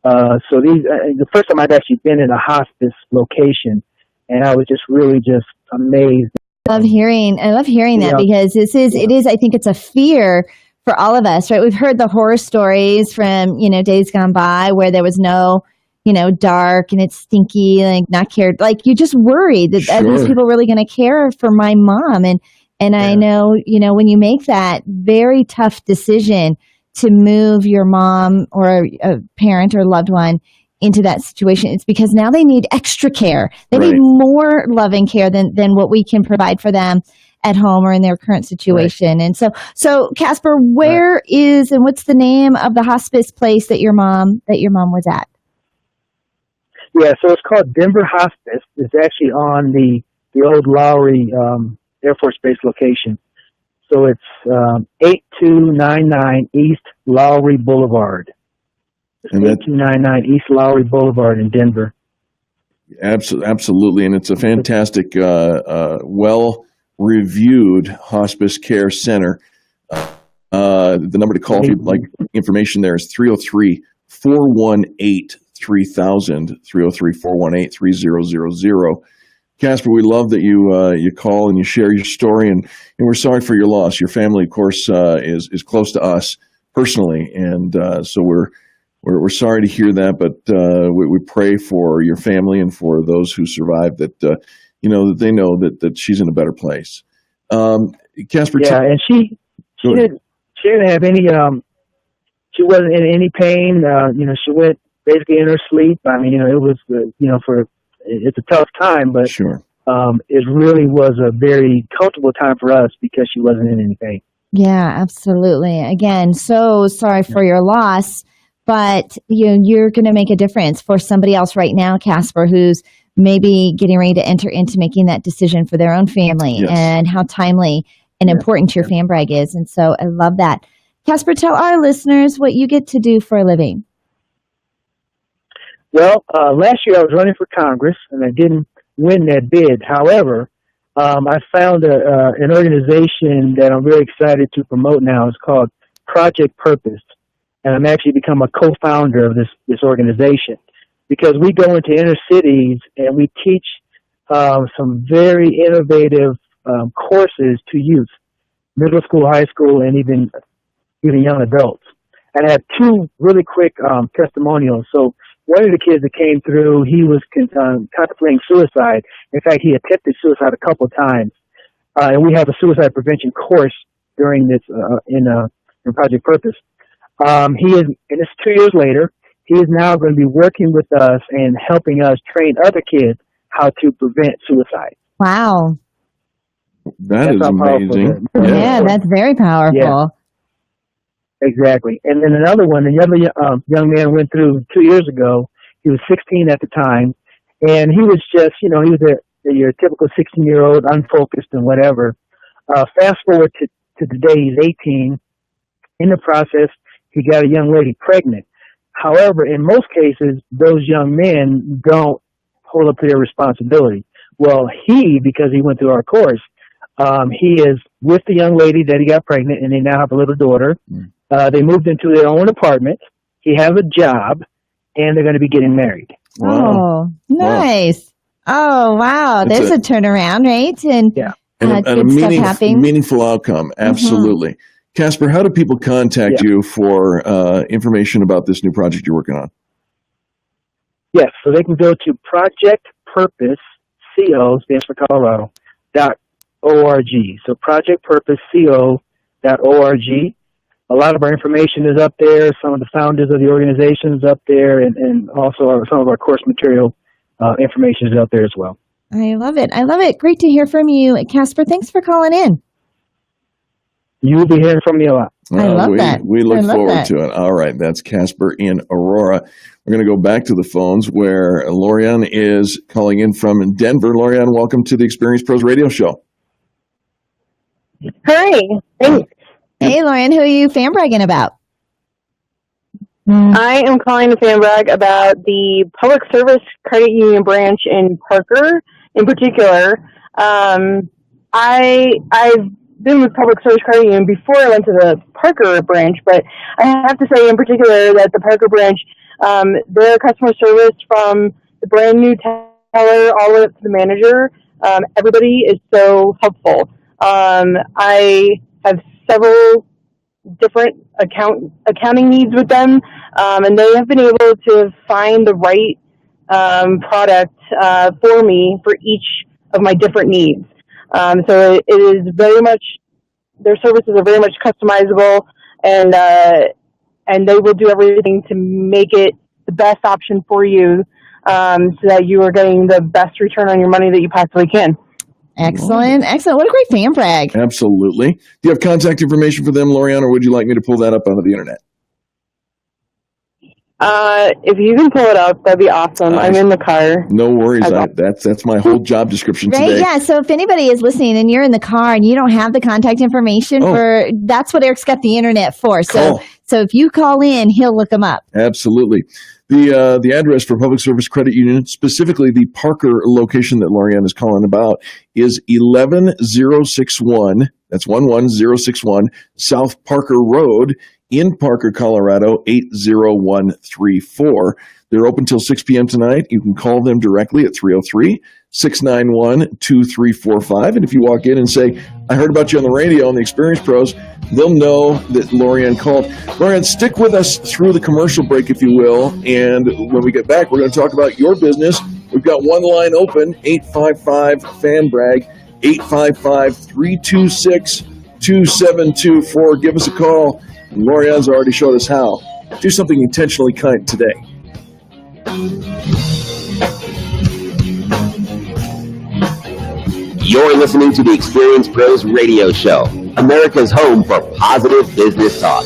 So the first time I've actually been in a hospice location, and I was just really just amazed. I love hearing that because it is, I think it's a fear for all of us, right? We've heard the horror stories from, days gone by where there was no, dark and it's stinky, like not cared. Like you just worried that are these people really going to care for my mom? And I know, when you make that very tough decision to move your mom or a parent or loved one into that situation, it's because now they need extra care. They need more loving care than what we can provide for them at home or in their current situation. Right. And so Casper, where is and what's the name of the hospice place that your mom was at? Yeah, so it's called Denver Hospice. It's actually on the old Lowry Air Force Base location. So it's 8299 East Lowry Boulevard. It's 8299 East Lowry Boulevard in Denver. Absolutely, and it's a fantastic, well-reviewed hospice care center. The number to call if you'd like information there is 303-418-3000, 303-418-3000. Casper, we love that you call and you share your story, and we're sorry for your loss. Your family, of course, is close to us personally, and so we're sorry to hear that. But we pray for your family and for those who survived that that they know that she's in a better place. Casper, and she didn't have any. She wasn't in any pain. She went basically in her sleep. It was it's a tough time, but it really was a very comfortable time for us because she wasn't in any pain. Yeah, absolutely. Again, so sorry for your loss, but you're going to make a difference for somebody else right now, Casper, who's maybe getting ready to enter into making that decision for their own family. Yes. And how timely and important your fan brag is. And so I love that. Casper, tell our listeners what you get to do for a living. Well, last year I was running for Congress, and I didn't win that bid. However, I found an organization that I'm very excited to promote now. It's called Project Purpose, and I'm actually become a co-founder of this organization because we go into inner cities and we teach some very innovative courses to youth, middle school, high school, and even young adults. And I have two really quick testimonials. So one of the kids that came through, he was contemplating suicide. In fact, he attempted suicide a couple of times. And we have a suicide prevention course during this in Project Purpose. He is, and it's 2 years later, he is now going to be working with us and helping us train other kids how to prevent suicide. Wow. That's amazing. Yeah, that's very powerful. Yeah. Exactly. And then another one, another young man went through 2 years ago. He was 16 at the time, and he was just, he was your typical 16-year-old, unfocused and whatever. Fast forward to today, he's 18. In the process, he got a young lady pregnant. However, in most cases, those young men don't hold up to their responsibility. Well, because he went through our course, he is with the young lady that he got pregnant, and they now have a little daughter. They moved into their own apartment. He has a job, and they're going to be getting married. Wow. Oh, nice. Wow. Oh, wow. There's a turnaround, right? And a meaningful outcome. Absolutely. Casper, how do people contact you for information about this new project you're working on? Yes, so they can go to Project Purpose, CO, stands for Colorado, .org. So projectpurposeco.org. A lot of our information is up there. Some of the founders of the organization is up there, and also some of our course material information is out there as well. I love it. I love it. Great to hear from you, Casper. Thanks for calling in. You'll be hearing from me a lot. I love that. We look forward to it. All right. That's Casper in Aurora. We're going to go back to the phones where Lorianne is calling in from Denver. Lorianne, welcome to the Experience Pros Radio Show. Hi. Thanks. Hey, Lauren, who are you fan bragging about? I am calling to fan brag about the Public Service Credit Union branch in Parker. In particular, I've been with Public Service Credit Union before I went to the Parker branch, but I have to say in particular that the Parker branch, their customer service from the brand new teller all the way up to the manager, everybody is so helpful. I have several different accounting needs with them, and they have been able to find the right product for me for each of my different needs. So it is very much, their services are very much customizable, and they will do everything to make it the best option for you, so that you are getting the best return on your money that you possibly can. Excellent. Excellent. What a great fan brag. Absolutely. Do you have contact information for them, Lorianne, or would you like me to pull that up out of the internet? If you can pull it up, that'd be awesome. I'm in the car. No worries. That's my whole job description today. Yeah. So if anybody is listening and you're in the car and you don't have the contact information that's what Eric's got the internet for. So if you call in, he'll look them up. Absolutely. The address for Public Service Credit Union, specifically the Parker location that Lorianne is calling about, is 11061. That's 11061 South Parker Road in Parker, Colorado, 80134. They're open till 6 p.m. tonight. You can call them directly at 303-691-2345. And if you walk in and say, I heard about you on the radio on the Experience Pros, they'll know that Lorianne called. Lorianne, stick with us through the commercial break, if you will. And when we get back, we're going to talk about your business. We've got one line open, 855-FAN-BRAG, 855-326-2724. Give us a call. And Lorianne's already showed us how. Do something intentionally kind today. You're listening to the Experience Pros Radio Show. America's home for positive business talk.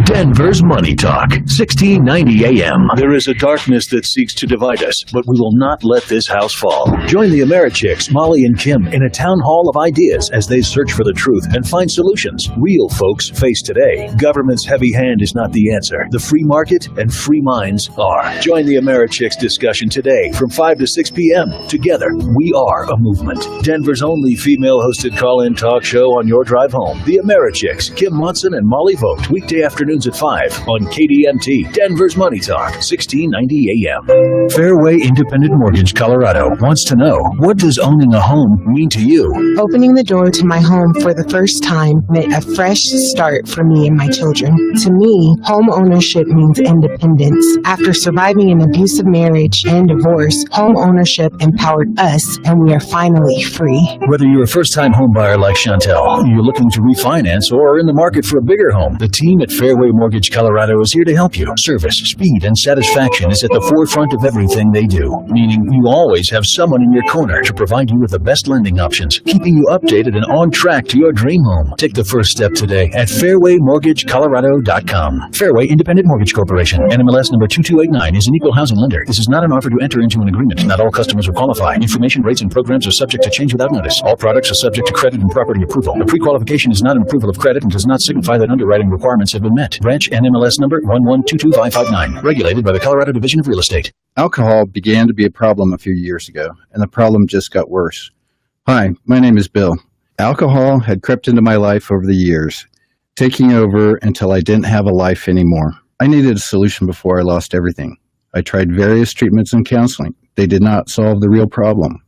Denver's Money Talk, 1690 AM. There is a darkness that seeks to divide us, but we will not let this house fall. Join the Americhicks, Molly and Kim, in a town hall of ideas as they search for the truth and find solutions real folks face today. Government's heavy hand is not the answer. The free market and free minds are. Join the Americhicks discussion today from 5 to 6 p.m. Together, we are a movement. Denver's only female-hosted call-in talk show on your drive home. The Americhicks, Kim Munson and Molly Vogt, weekday afternoons at 5 on KDMT, Denver's Money Talk, 1690 AM. Fairway Independent Mortgage Colorado wants to know, what does owning a home mean to you? Opening the door to my home for the first time meant a fresh start for me and my children. To me, home ownership means independence. After surviving an abusive marriage and divorce, home ownership empowered us, and we are finally free. Whether you're a first-time home buyer like Chantel, you're looking to refinance, or are in the market for a bigger home, the team at Fairway Mortgage Colorado is here to help you. Service, speed, and satisfaction is at the forefront of everything they do, meaning you always have someone in your corner to provide you with the best lending options, keeping you updated and on track to your dream home. Take the first step today at fairwaymortgagecolorado.com. Fairway Independent Mortgage Corporation, NMLS number 2289, is an equal housing lender. This is not an offer to enter into an agreement. Not all customers will qualify. Information, rates, and programs are subject to change without notice. All products are subject to credit and property approval. A pre-qualification is not an approval of credit and does not signify that underwriting requirements have been met. Branch NMLS number 1122559. Regulated by the Colorado Division of Real Estate. Alcohol began to be a problem a few years ago, and the problem just got worse. Hi, my name is Bill. Alcohol had crept into my life over the years, taking over until I didn't have a life anymore. I needed a solution before I lost everything. I tried various treatments and counseling. They did not solve the real problem.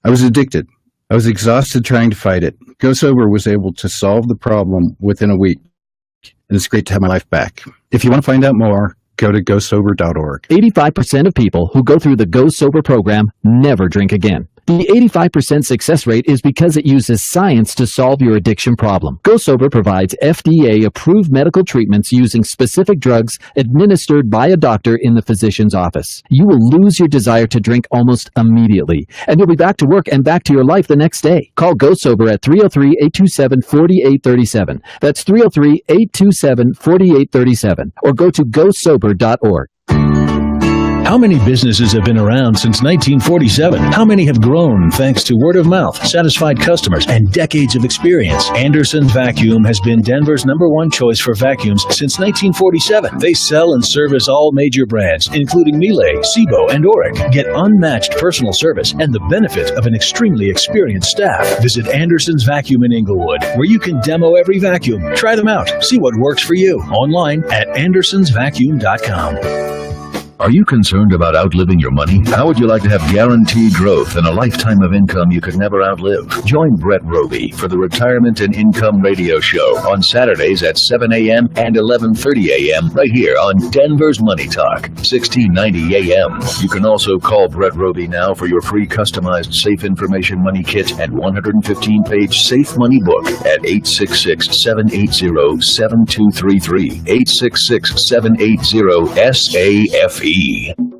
I was addicted. I was exhausted trying to fight it. Go Sober was able to solve the problem within a week. And it's great to have my life back. If you want to find out more, go to gosober.org. 85% of people who go through the Go Sober program never drink again. The 85% success rate is because it uses science to solve your addiction problem. Go Sober provides FDA-approved medical treatments using specific drugs administered by a doctor in the physician's office. You will lose your desire to drink almost immediately, and you'll be back to work and back to your life the next day. Call Go Sober at 303-827-4837. That's 303-827-4837. Or go to gosober.org. How many businesses have been around since 1947? How many have grown thanks to word of mouth, satisfied customers, and decades of experience? Anderson's Vacuum has been Denver's #1 choice for vacuums since 1947. They sell and service all major brands, including Miele, Sebo, and Oric. Get unmatched personal service and the benefit of an extremely experienced staff. Visit Anderson's Vacuum in Inglewood, where you can demo every vacuum, try them out, see what works for you. Online at andersonsvacuum.com. Are you concerned about outliving your money? How would you like to have guaranteed growth and a lifetime of income you could never outlive? Join Brett Roby for the Retirement and Income Radio Show on Saturdays at 7 a.m. and 11:30 a.m. right here on Denver's Money Talk, 1690 a.m. You can also call Brett Roby now for your free customized Safe Information Money Kit and 115-page Safe Money book at 866-780-7233, 866-780-SAFE.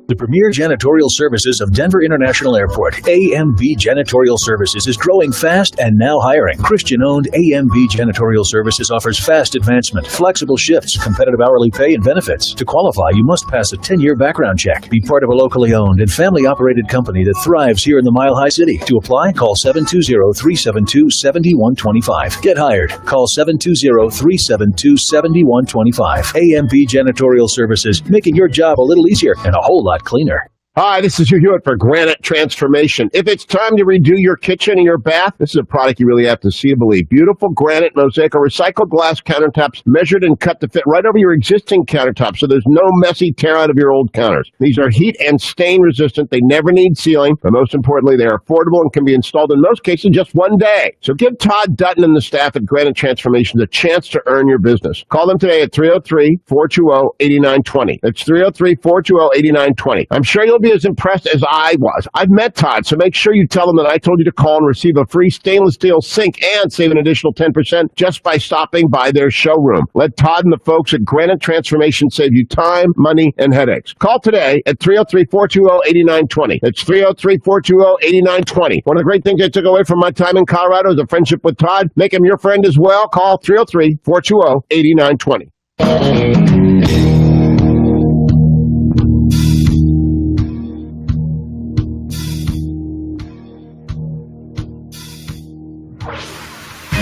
The premier janitorial services of Denver International Airport, AMV Janitorial Services, is growing fast and now hiring. Christian-owned AMV Janitorial Services offers fast advancement, flexible shifts, competitive hourly pay, and benefits. To qualify, you must pass a 10-year background check, be part of a locally owned and family-operated company that thrives here in the Mile High City. To apply, call 720-372-7125. Get hired. Call 720-372-7125. AMV Janitorial Services, making your job a little easier and a whole lot cleaner. Hi, this is Hugh Hewitt for Granite Transformation. If it's time to redo your kitchen and your bath, this is a product you really have to see and believe. Beautiful granite, mosaic, or recycled glass countertops measured and cut to fit right over your existing countertops, so there's no messy tear out of your old counters. These are heat and stain resistant. They never need sealing, but most importantly, they are affordable and can be installed in most cases in just one day. So give Todd Dutton and the staff at Granite Transformation a chance to earn your business. Call them today at 303-420-8920. That's 303-420-8920. I'm sure you'll be as impressed as I was. I've met Todd, so make sure you tell him that I told you to call and receive a free stainless steel sink and save an additional 10% just by stopping by their showroom. Let Todd and the folks at Granite Transformation save you time, money, and headaches. Call today at 303-420-8920. That's 303-420-8920. One of the great things I took away from my time in Colorado is a friendship with Todd. Make him your friend as well. Call 303-420-8920.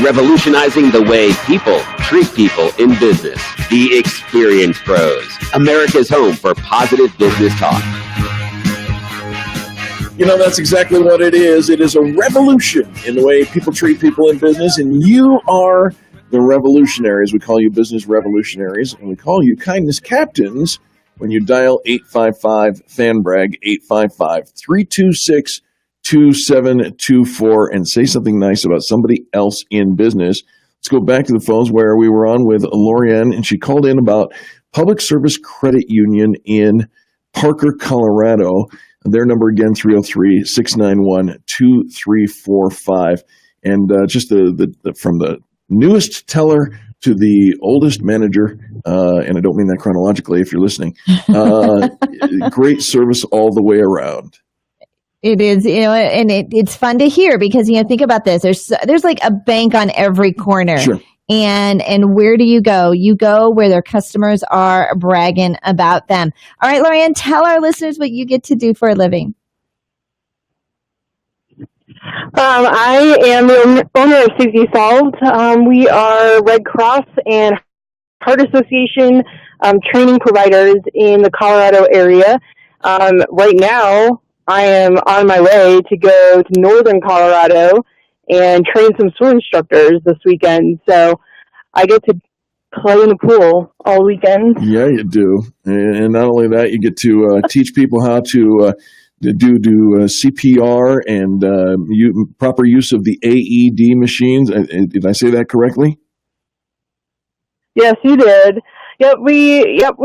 Revolutionizing the way people treat people in business. The Experience Pros, America's home for positive business talk. You know, that's exactly what it is. It is a revolution in the way people treat people in business, and you are the revolutionaries. We call you business revolutionaries, and we call you kindness captains when you dial 855-FAN-BRAG, 855-326-2724, and say something nice about somebody else in business. Let's go back to the phones where we were on with Lorianne, and she called in about Public Service Credit Union in Parker, Colorado. Their number again, 303-691-2345. And just the from the newest teller to the oldest manager, and I don't mean that chronologically if you're listening, great service all the way around. It is, and it's fun to hear because, think about this. There's like a bank on every corner. Sure. And where do you go? You go where their customers are bragging about them. All right, Lorianne, tell our listeners what you get to do for a living. I am the owner of Safety Solved. We are Red Cross and Heart Association training providers in the Colorado area. Right now, I am on my way to go to northern Colorado and train some swim instructors this weekend. So I get to play in the pool all weekend. Yeah, you do. And not only that, you get to teach people how to do CPR and proper use of the AED machines. Did I say that correctly? Yes, you did. We get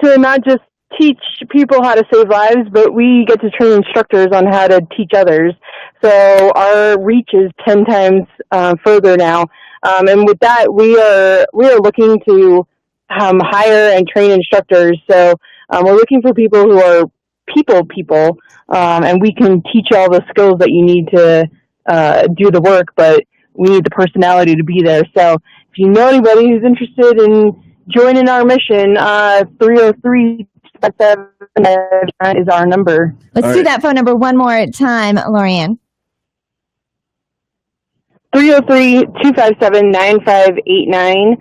to not just teach people how to save lives, but we get to train instructors on how to teach others. So our reach is 10 times further now. And with that, we are looking to hire and train instructors. So we're looking for people who are people, and we can teach you all the skills that you need to do the work, but we need the personality to be there. So if you know anybody who's interested in joining our mission, 303 is our number. Let's do that phone number one more time, Lorianne. 303-257-9589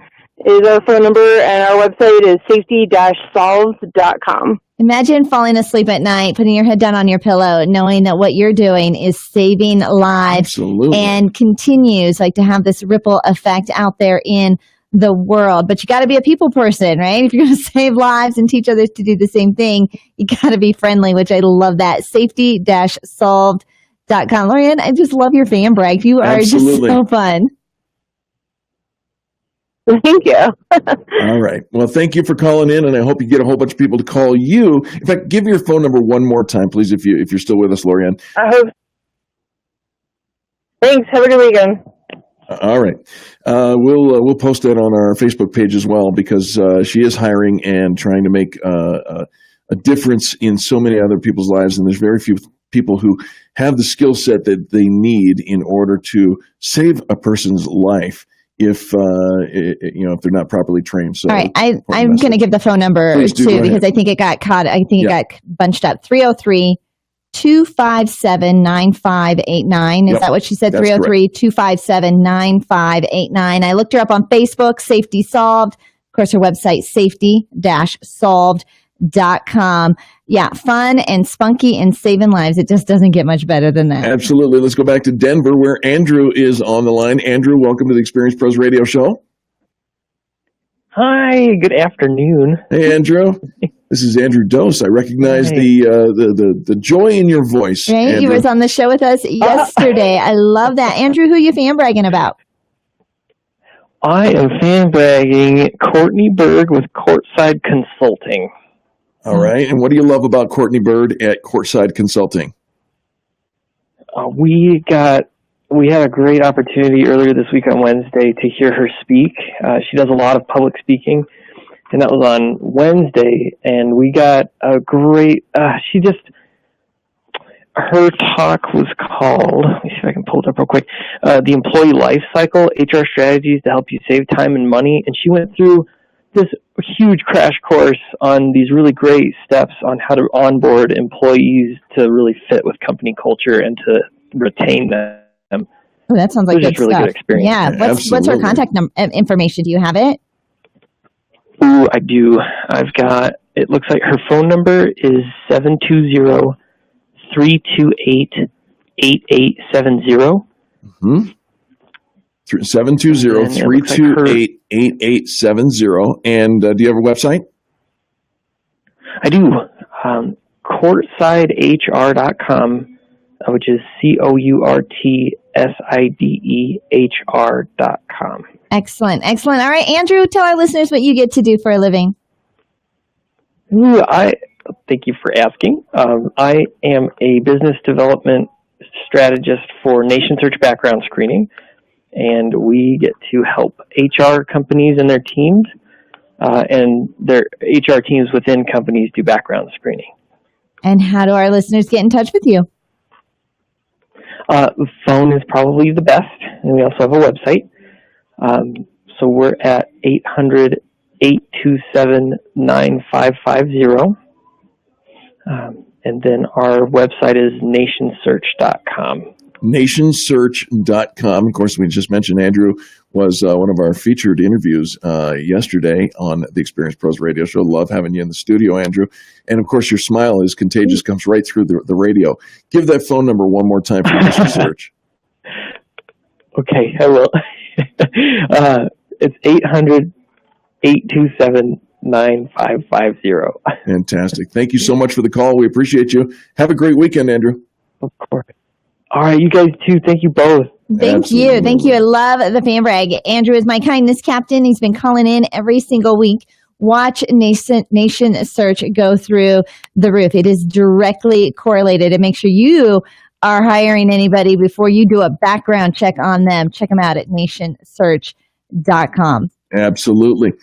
is our phone number, and our website is safety-solved.com. Imagine falling asleep at night, putting your head down on your pillow, knowing that what you're doing is saving lives. Absolutely. And continues to have this ripple effect out there in the world. But you got to be a people person, right? If you're going to save lives and teach others to do the same thing, you got to be friendly, which I love that. Safety-solved.com. Lorianne, I just love your fan brag. You are Absolutely. just so fun. Thank you. All right. Well, thank you for calling in, and I hope you get a whole bunch of people to call you. In fact, give your phone number one more time, please, if you're still with us, Lorianne. I hope. Thanks. Have a good weekend. All right. We'll post that on our Facebook page as well, because she is hiring and trying to make a difference in so many other people's lives, and there's very few people who have the skill set that they need in order to save a person's life if they're not properly trained. So, all right, I'm going to give the phone number too, because I think it got caught. I think it got bunched up. 303-257-9589. Is that what she said? 303-257-9589. I looked her up on Facebook, Safety Solved. Of course, her website, safety-solved.com. Yeah, fun and spunky and saving lives. It just doesn't get much better than that. Absolutely. Let's go back to Denver, where Andrew is on the line. Andrew, welcome to the Experience Pros Radio Show. Hi, good afternoon. Hey, Andrew. This is Andrew Dose. I recognize the joy in your voice. Right? Andrew. He was on the show with us yesterday. I love that. Andrew, who are you fan bragging about? I am fan bragging Courtney Berg with Courtside Consulting. All right. And what do you love about Courtney Bird at Courtside Consulting? We had a great opportunity earlier this week on Wednesday to hear her speak. She does a lot of public speaking, and that was on Wednesday. And we got a great. Her talk was called. Let me see if I can pull it up real quick. The Employee Life Cycle: HR Strategies to Help You Save Time and Money. And she went through this huge crash course on these really great steps on how to onboard employees to really fit with company culture and to retain them. Oh, that sounds like it was good just a really stuff. good experience. Yeah. What's her contact information? Do you have it? Ooh, I do. It looks like her phone number is 720-328-8870. Mm-hmm. 720-328-8870. And do you have a website? I do. CourtsideHR.com, which is CourtsideHR.com. Excellent. Excellent. All right, Andrew, tell our listeners what you get to do for a living. Thank you for asking. I am a business development strategist for Nation Search Background Screening, and we get to help HR companies and their teams and their HR teams within companies do background screening. And how do our listeners get in touch with you? Phone is probably the best, and we also have a website. So we're at 800-827-9550. And then our website is nationsearch.com. Nationsearch.com. Of course, we just mentioned Andrew was one of our featured interviews yesterday on the Experience Pros radio show. Love having you in the studio, Andrew. And of course, your smile is contagious, comes right through the radio. Give that phone number one more time for Nation Search. Okay, I will. It's 800-827-9550. Fantastic. Thank you so much for the call. We appreciate you. Have a great weekend, Andrew. Of course. All right, you guys too. Thank you both. Thank you. Thank you. I love the fan brag. Andrew is my kindness captain. He's been calling in every single week. Watch Nation Search go through the roof. It is directly correlated. And make sure you are hiring anybody before you do a background check on them. Check them out at nationsearch.com. Absolutely.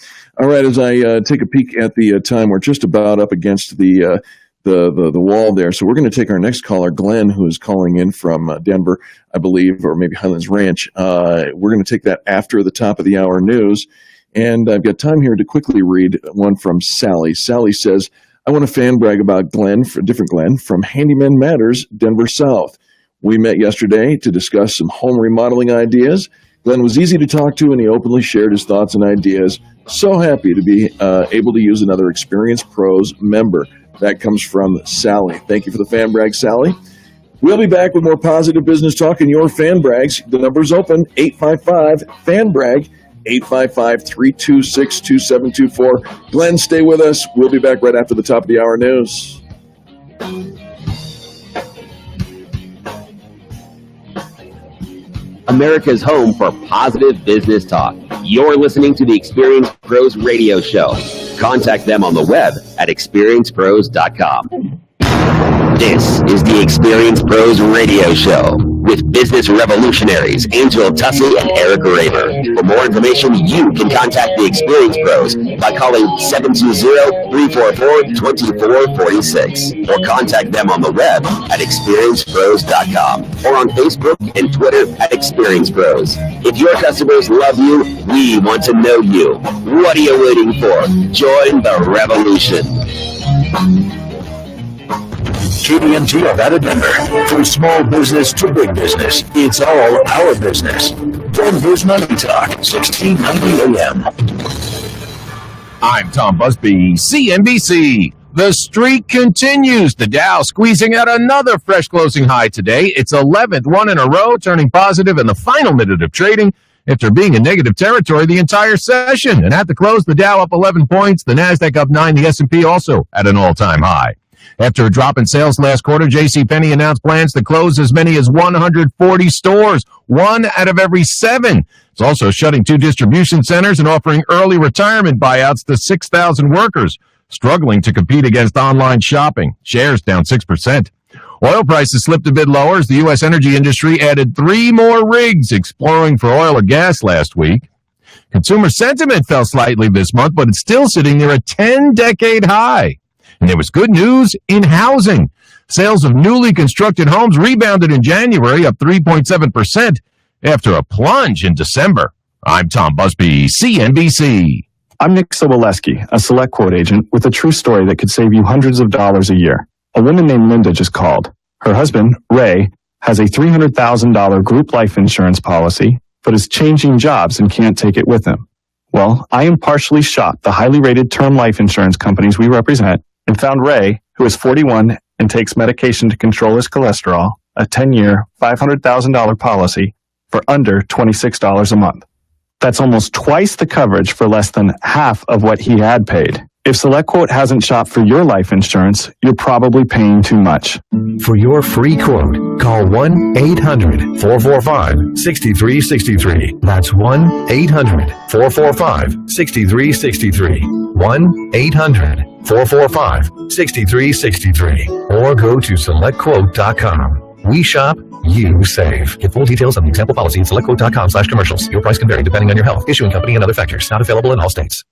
All right, as I take a peek at the time, we're just about up against the wall there. So we're going to take our next caller, Glenn, who is calling in from Denver, I believe, or maybe Highlands Ranch. We're going to take that after the top of the hour news. And I've got time here to quickly read one from Sally. Sally says, I want to fan brag about Glenn, different Glenn, from Handyman Matters, Denver South. We met yesterday to discuss some home remodeling ideas. Glenn was easy to talk to, and he openly shared his thoughts and ideas. So happy to be able to use another Experience Pros member. That comes from Sally. Thank you for the fan brag, Sally. We'll be back with more positive business talk and your fan brags. The number's open, 855-FAN-BRAG, 855-326-2724. Glenn, stay with us. We'll be back right after the top of the hour news. America's home for positive business talk. You're listening to the Experience Pros radio show. Contact them on the web at experiencepros.com. This is the Experience Pros radio show with business revolutionaries Angel Tussey and Eric Raver. For more information, you can contact the Experience Pros by calling 720-344-2446 or contact them on the web at experiencepros.com or on Facebook and Twitter at Experience Pros. If your customers love you, we want to know you. What are you waiting for? Join the revolution. KDNT of out of Denver. From small business to big business, it's all our business. Denver's Money Talk, 1690 AM. I'm Tom Busby, CNBC. The streak continues. The Dow squeezing out another fresh closing high today. It's 11th one in a row, turning positive in the final minute of trading after being in negative territory the entire session. And at the close, the Dow up 11 points, the Nasdaq up 9, the S&P also at an all-time high. After a drop in sales last quarter, JCPenney announced plans to close as many as 140 stores, 1 out of every 7. It's also shutting 2 distribution centers and offering early retirement buyouts to 6,000 workers. struggling to compete against online shopping. Shares down 6%. Oil prices slipped a bit lower as the U.S. energy industry added 3 more rigs exploring for oil or gas last week. Consumer sentiment fell slightly this month, but it's still sitting near a 10-decade high. And there was good news in housing. Sales of newly constructed homes rebounded in January, up 3.7% after a plunge in December. I'm Tom Busby, CNBC. I'm Nick Soboleski, a Select Quote agent with a true story that could save you hundreds of dollars a year. A woman named Linda just called. Her husband, Ray, has a $300,000 group life insurance policy, but is changing jobs and can't take it with him. Well, I impartially shopped the highly rated term life insurance companies we represent and found Ray, who is 41 and takes medication to control his cholesterol, a 10-year, $500,000 policy for under $26 a month. That's almost twice the coverage for less than half of what he had paid. If SelectQuote hasn't shopped for your life insurance, you're probably paying too much. For your free quote, call 1-800-445-6363. That's 1-800-445-6363. 1-800-445-6363. Or go to SelectQuote.com. We shop, you save. Get full details on the example policy at SelectQuote.com/commercials. Your price can vary depending on your health, issuing company, and other factors. Not available in all states.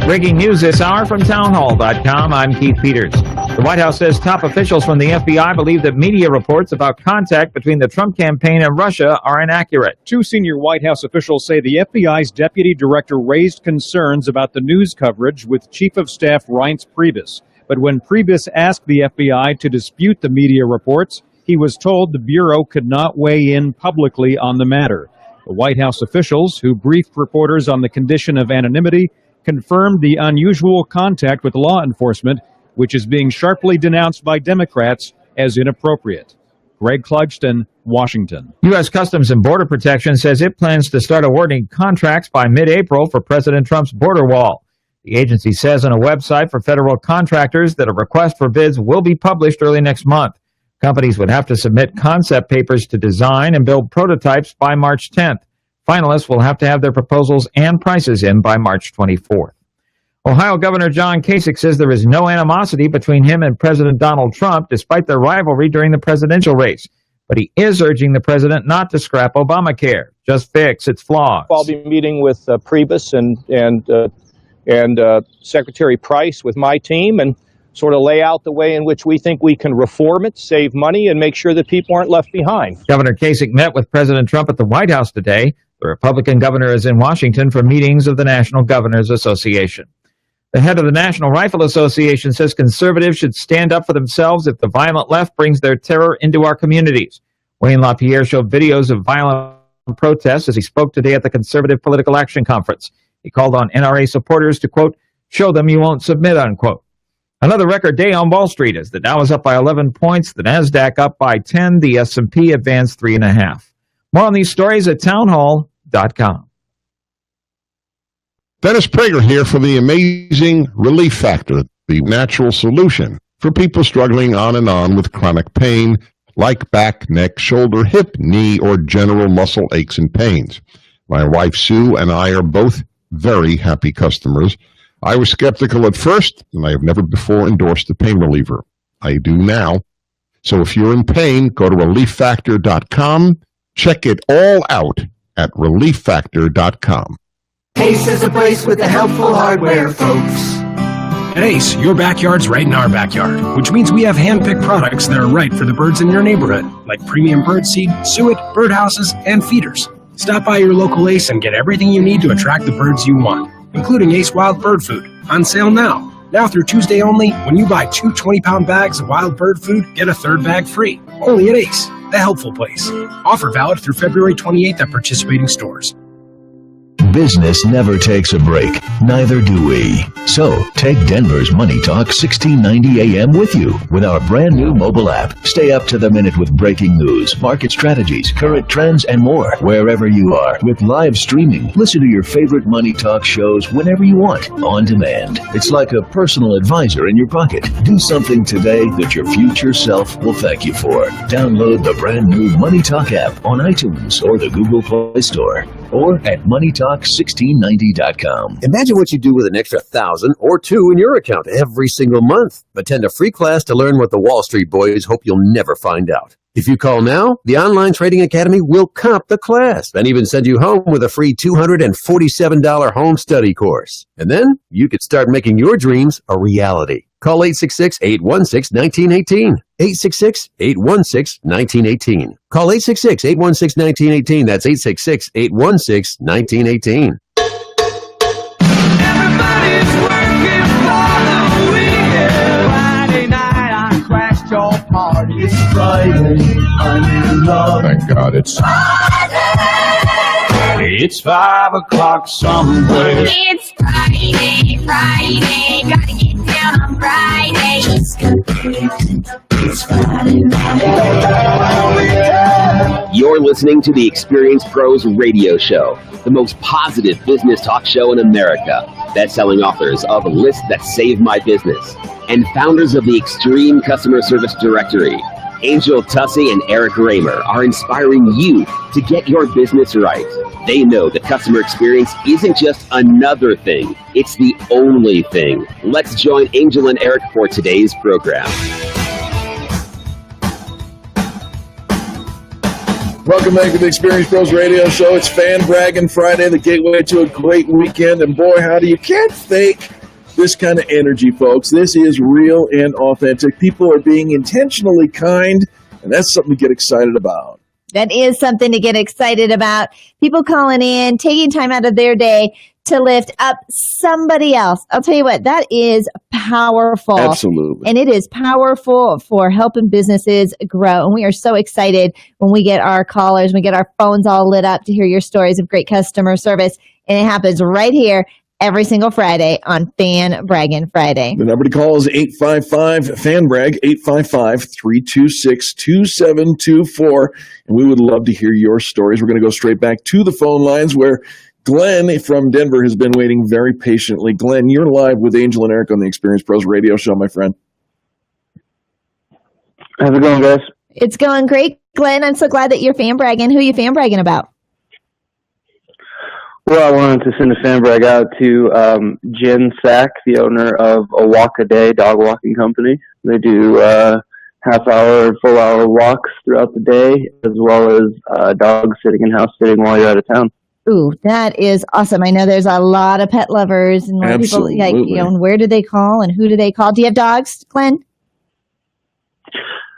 Breaking news this hour from townhall.com. I'm Keith Peters. The White House says top officials from the FBI believe that media reports about contact between the Trump campaign and Russia are inaccurate. Two senior White House officials say the FBI's deputy director raised concerns about the news coverage with Chief of Staff Reince Priebus. But when Priebus asked the FBI to dispute the media reports, he was told the Bureau could not weigh in publicly on the matter. The White House officials, who briefed reporters on the condition of anonymity, confirmed the unusual contact with law enforcement, which is being sharply denounced by Democrats as inappropriate. Greg Clugston, Washington. U.S. Customs and Border Protection says it plans to start awarding contracts by mid-April for President Trump's border wall. The agency says on a website for federal contractors that a request for bids will be published early next month. Companies would have to submit concept papers to design and build prototypes by March 10th. Finalists will have to have their proposals and prices in by March 24th. Ohio Governor John Kasich says there is no animosity between him and President Donald Trump, despite their rivalry during the presidential race. But he is urging the president not to scrap Obamacare, just fix its flaws. I'll be meeting with Priebus and Secretary Price with my team and sort of lay out the way in which we think we can reform it, save money, and make sure that people aren't left behind. Governor Kasich met with President Trump at the White House today. The Republican governor is in Washington for meetings of the National Governors Association. The head of the National Rifle Association says conservatives should stand up for themselves if the violent left brings their terror into our communities. Wayne LaPierre showed videos of violent protests as he spoke today at the Conservative Political Action Conference. He called on NRA supporters to, quote, show them you won't submit, unquote. Another record day on Wall Street as the Dow is up by 11 points, the NASDAQ up by 10, the S&P advanced 3.5. More on these stories at townhall.com. Dennis Prager here for the amazing Relief Factor, the natural solution for people struggling on and on with chronic pain like back, neck, shoulder, hip, knee, or general muscle aches and pains. My wife Sue and I are both very happy customers. I was skeptical at first, and I have never before endorsed a pain reliever. I do now. So if you're in pain, go to ReliefFactor.com. Check it all out at ReliefFactor.com. Ace is a place with the helpful hardware, folks. At Ace, your backyard's right in our backyard, which means we have hand-picked products that are right for the birds in your neighborhood, like premium bird seed, suet, birdhouses, and feeders. Stop by your local Ace and get everything you need to attract the birds you want, including Ace Wild Bird Food, on sale now. Now through Tuesday only, when you buy 2 20-pound bags of wild bird food, get a third bag free. Only at Ace, the helpful place. Offer valid through February 28th at participating stores. Business never takes a break. Neither do we. So, take Denver's Money Talk 1690 AM with you with our brand new mobile app. Stay up to the minute with breaking news, market strategies, current trends, and more wherever you are. With live streaming, listen to your favorite Money Talk shows whenever you want, on demand. It's like a personal advisor in your pocket. Do something today that your future self will thank you for. Download the brand new Money Talk app on iTunes or the Google Play Store, or at moneytalk.com. talk1690.com. Imagine what you do with an extra 1,000 or 2 in your account every single month. Attend a free class to learn what the Wall Street boys hope you'll never find out. If you call now, the Online Trading Academy will comp the class and even send you home with a free $247 home study course. And then you could start making your dreams a reality. Call 866-816-1918. 866-816-1918. Call 866-816-1918. That's 866-816-1918. Everybody's working for the weekend. Friday night I crashed your party. It's Friday, I'm in love. Thank God it's Friday. It's 5 o'clock somewhere. It's Friday, Friday, gotta get down on Friday. It's Friday night. You're listening to the Experience Pros Radio Show, the most positive business talk show in America. Best-selling authors of Lists That Save My Business and founders of the Extreme Customer Service Directory, Angel Tussey and Eric Raymer, are inspiring you to get your business right. They know the customer experience isn't just another thing, it's the only thing. Let's join Angel and Eric for today's program. Welcome back to the Experience Pros Radio Show. It's Fan Braggin Friday, the gateway to a great weekend. And boy, howdy, you can't fake this kind of energy, folks. This is real and authentic. People are being intentionally kind, and that's something to get excited about. That is something to get excited about. People calling in, taking time out of their day to lift up somebody else. I'll tell you what, that is powerful. Absolutely. And it is powerful for helping businesses grow. And we are so excited when we get our callers, we get our phones all lit up to hear your stories of great customer service. And it happens right here every single Friday on Fan Braggin Friday. The number to call is 855-FAN-BRAG, 855-326-2724. And we would love to hear your stories. We're going to go straight back to the phone lines where Glenn from Denver has been waiting very patiently. Glenn, you're live with Angel and Eric on the Experience Pros Radio Show, my friend. How's it going, guys? It's going great, Glenn. I'm so glad that you're fan bragging. Who are you fan bragging about? Well, I wanted to send a fan brag out to Jen Sack, the owner of A Walk a Day dog walking company. They do half-hour, full-hour walks throughout the day, as well as dog sitting and house sitting while you're out of town. Ooh, that is awesome. I know there's a lot of pet lovers and more people like, and where do they call and who do they call? Do you have dogs, Glenn?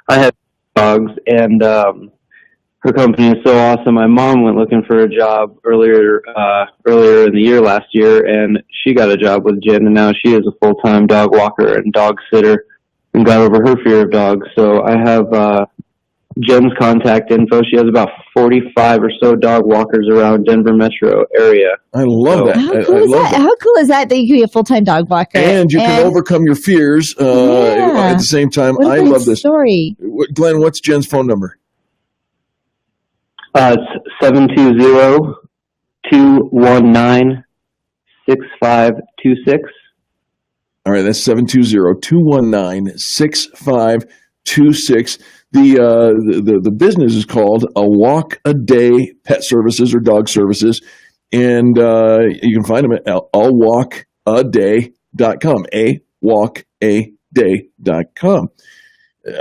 I have dogs, and her company is so awesome. My mom went looking for a job earlier in the year last year, and she got a job with Jen, and now she is a full-time dog walker and dog sitter and got over her fear of dogs. So I have Jen's contact info. She has about 45 or so dog walkers around Denver metro area. I love that. How cool is that? How cool is that you can be a full-time dog walker? And you can overcome your fears at the same time. What a I great love this. story. Glenn, what's Jen's phone number? It's 720-219-6526. All right, that's 720-219-6526. The business is called A Walk a Day Pet Services or Dog Services, and you can find them at awalkaday.com. awalkaday.com.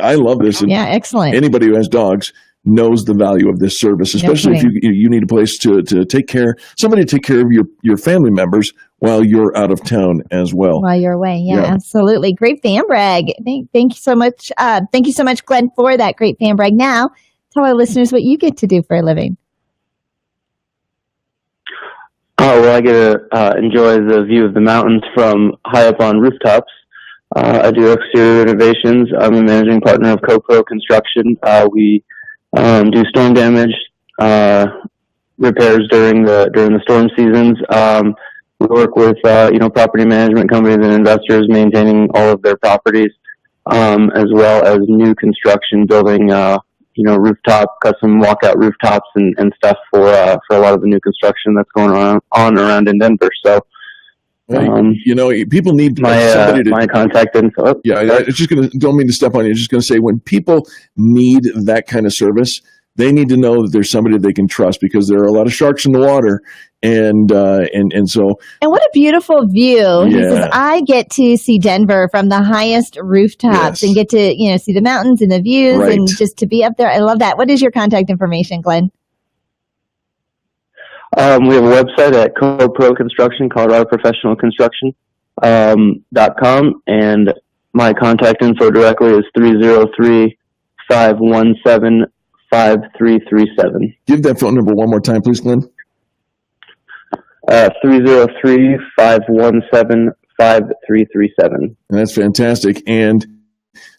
I love this. And yeah, excellent. Anybody who has dogs knows the value of this service, especially if you need a place to take care, somebody to take care of your family members while you're out of town as well. While you're away. Yeah, absolutely. Great fan brag. Thank you so much. Thank you so much, Glenn, for that great fan brag. Now, tell our listeners what you get to do for a living. Oh, well, I get to enjoy the view of the mountains from high up on rooftops. I do exterior renovations. I'm a managing partner of CoPro Construction. We do storm damage repairs during the storm seasons. We work with property management companies and investors maintaining all of their properties, as well as new construction, building rooftop, custom walkout rooftops and stuff for a lot of the new construction that's going on around in Denver. So. People need somebody to my contact info. Yeah, it's just don't mean to step on you. I'm just gonna say when people need that kind of service, they need to know that there's somebody they can trust, because there are a lot of sharks in the water. And so. And what a beautiful view. He says, Yeah. I get to see Denver from the highest rooftops and get to, see the mountains and the views and just to be up there. I love that. What is your contact information, Glenn? We have a website at CoPro Construction, Colorado Professional Construction .com, and my contact info directly is 303-517-5337. Give that phone number one more time, please, Glenn. 303-517-5337. That's fantastic. And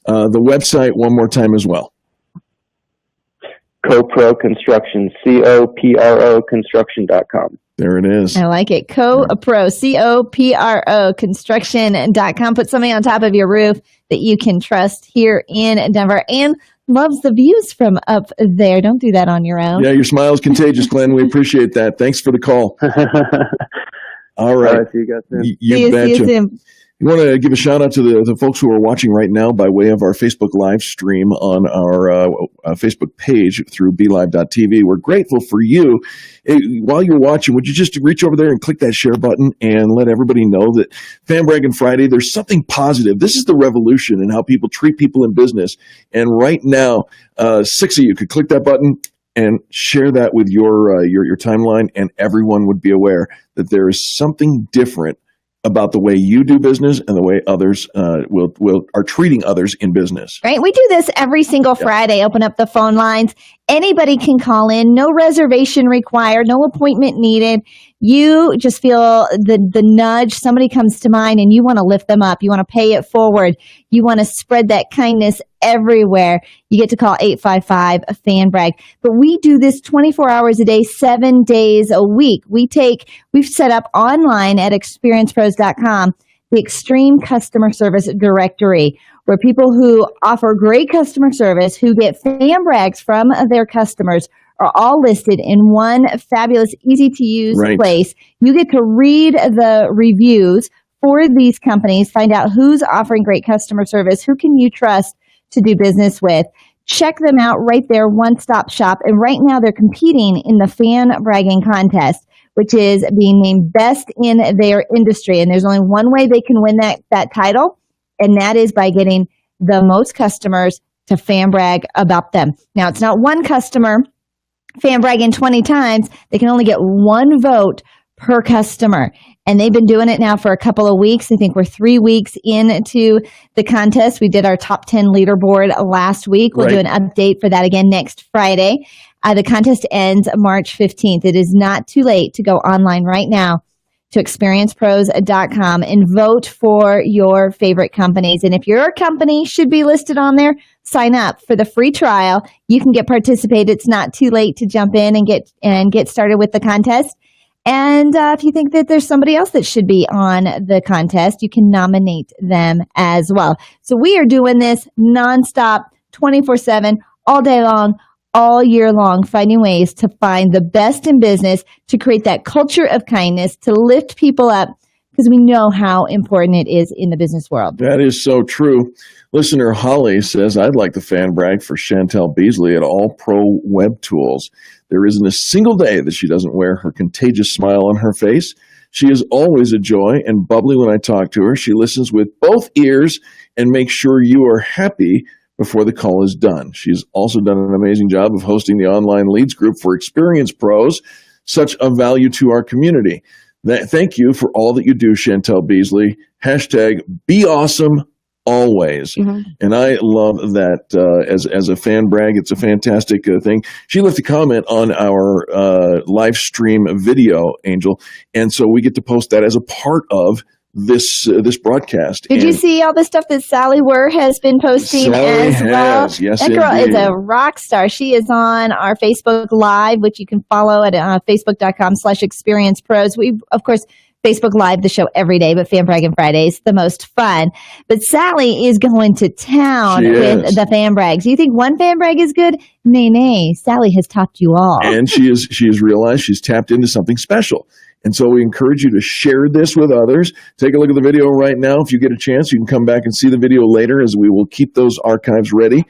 the website one more time as well. CoPro Construction, COPRO Construction.com. There it is. I like it. CoPro, COPRO Construction.com. Put something on top of your roof that you can trust here in Denver and loves the views from up there. Don't do that on your own. Yeah, your smile is contagious, Glenn. We appreciate that. Thanks for the call. All right. See you guys soon. You betcha. See you soon. We want to give a shout out to the folks who are watching right now by way of our Facebook live stream on our Facebook page through BeLive.tv. We're grateful for you. While you're watching, would you just reach over there and click that share button and let everybody know that Fan Braggin Friday, there's something positive. This is the revolution in how people treat people in business. And right now, 6 of you could click that button and share that with your timeline, and everyone would be aware that there is something different about the way you do business and the way others are treating others in business. Right? We do this every single Friday. Open up the phone lines. Anybody can call in. No reservation required. No appointment needed. You just feel the nudge. Somebody comes to mind and you want to lift them up. You want to pay it forward. You want to spread that kindness everywhere. You get to call 855-FAN-BRAG. But we do this 24 hours a day, 7 days a week. We've set up online at experiencepros.com the Extreme Customer Service Directory, where people who offer great customer service, who get fan brags from their customers, are all listed in one fabulous, easy-to-use place. You get to read the reviews for these companies, find out who's offering great customer service, who can you trust to do business with. Check them out right there, one-stop shop. And right now they're competing in the Fan Bragging Contest, which is being named best in their industry. And there's only one way they can win that title, and that is by getting the most customers to fan brag about them. Now, it's not one customer fan bragging 20 times. They can only get one vote per customer. And they've been doing it now for a couple of weeks. I think we're 3 weeks into the contest. We did our top 10 leaderboard last week. We'll do an update for that again next Friday. The contest ends March 15th. It is not too late to go online right now to experiencepros.com and vote for your favorite companies. And if your company should be listed on there, sign up for the free trial. You can get participated. It's not too late to jump in and get started with the contest. And if you think that there's somebody else that should be on the contest, you can nominate them as well. So we are doing this nonstop, 24/7, all day long, all year long, finding ways to find the best in business, to create that culture of kindness, to lift people up, because we know how important it is in the business world. That is so true. Listener Holly says, I'd like to fan brag for Chantel Beasley at All Pro Web Tools. There isn't a single day that she doesn't wear her contagious smile on her face. She is always a joy and bubbly when I talk to her. She listens with both ears and makes sure you are happy before the call is done. She's also done an amazing job of hosting the online leads group for experienced pros, such a value to our community. Thank you for all that you do, Chantel Beasley. Hashtag be awesome always. And I love that as a fan brag. It's a fantastic thing. She left a comment on our live stream video, Angel, and so we get to post that as a part of this broadcast. Did you see all the stuff that Sally Wurr has been posting as well? Yes, that girl is a rock star. She is on our Facebook Live, which you can follow at facebook.com/experiencepros. We, of course, Facebook Live the show every day, but Fan Braggin Friday is the most fun. But Sally is going to town with the fan brags. You think one fan brag is good? Nay. Sally has topped you all. And she has realized she's tapped into something special. And so we encourage you to share this with others. Take a look at the video right now. If you get a chance, you can come back and see the video later, as we will keep those archives ready.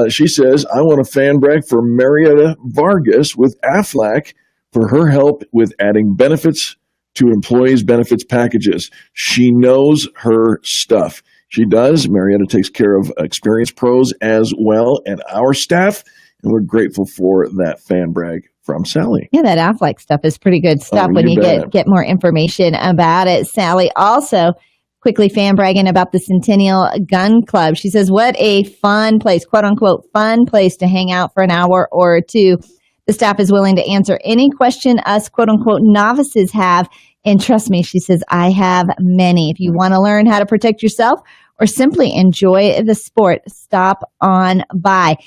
She says, I want to fan brag for Marietta Vargas with Aflac for her help with adding benefits to employees' benefits packages. She knows her stuff. She does. Marietta takes care of experienced pros as well and our staff, and we're grateful for that fan brag from Sally. Yeah, that Aflac stuff is pretty good stuff when you get more information about it. Sally also quickly fan bragging about the Centennial Gun Club. She says, what a fun place, quote unquote, fun place to hang out for an hour or two. The staff is willing to answer any question us, quote unquote, novices have. And trust me, she says, I have many. If you want to learn how to protect yourself or simply enjoy the sport, stop on by.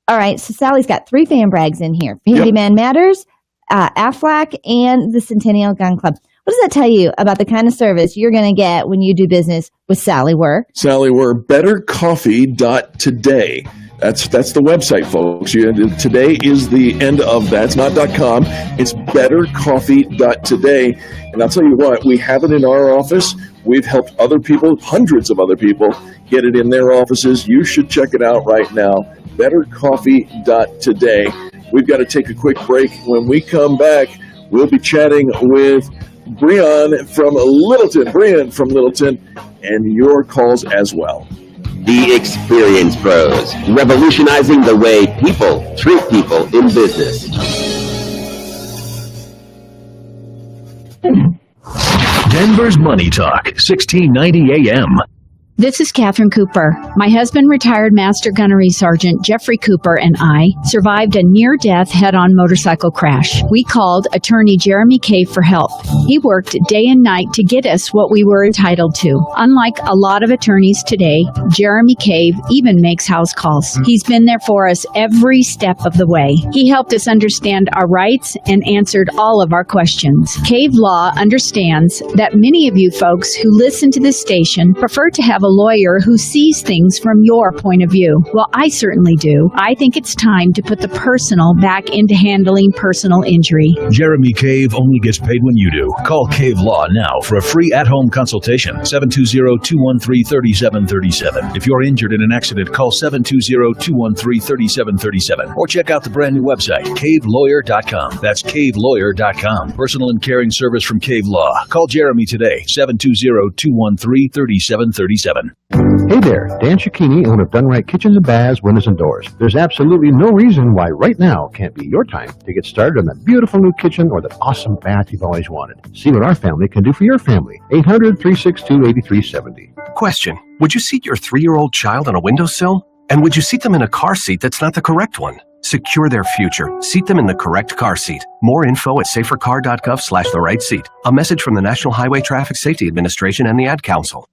All right, so Sally's got 3 fan brags in here. Handyman Matters, Aflac, and the Centennial Gun Club. What does that tell you about the kind of service you're going to get when you do business with Sally Were? Sally Were, bettercoffee.today. That's the website, folks. Today is the end of that. It's not .com. It's bettercoffee.today. And I'll tell you what, we have it in our office. We've helped other people, hundreds of other people, get it in their offices. You should check it out right now. bettercoffee.today. We've got to take a quick break. When we come back, we'll be chatting with Brian from Littleton, and your calls as well. The Experience Pros, revolutionizing the way people treat people in business. Denver's Money Talk, 1690 AM. This is Catherine Cooper. My husband, retired Master Gunnery Sergeant Jeffrey Cooper, and I survived a near-death head-on motorcycle crash. We called attorney Jeremy Cave for help. He worked day and night to get us what we were entitled to. Unlike a lot of attorneys today, Jeremy Cave even makes house calls. He's been there for us every step of the way. He helped us understand our rights and answered all of our questions. Cave Law understands that many of you folks who listen to this station prefer to have a lawyer who sees things from your point of view. Well, I certainly do. I think it's time to put the personal back into handling personal injury. Jeremy Cave only gets paid when you do. Call Cave Law now for a free at-home consultation. 720-213-3737. If you're injured in an accident, call 720-213-3737. Or check out the brand new website, cavelawyer.com. That's cavelawyer.com. Personal and caring service from Cave Law. Call Jeremy today, 720-213-3737. Hey there, Dan Cicchini, owner of Done Right Kitchens and Baths, Windows and Doors. There's absolutely no reason why right now can't be your time to get started on that beautiful new kitchen or that awesome bath you've always wanted. See what our family can do for your family. 800-362-8370. Question: would you seat your 3-year-old child on a windowsill? And would you seat them in a car seat that's not the correct one? Secure their future. Seat them in the correct car seat. More info at safercar.gov/the-right-seat. A message from the National Highway Traffic Safety Administration and the Ad Council.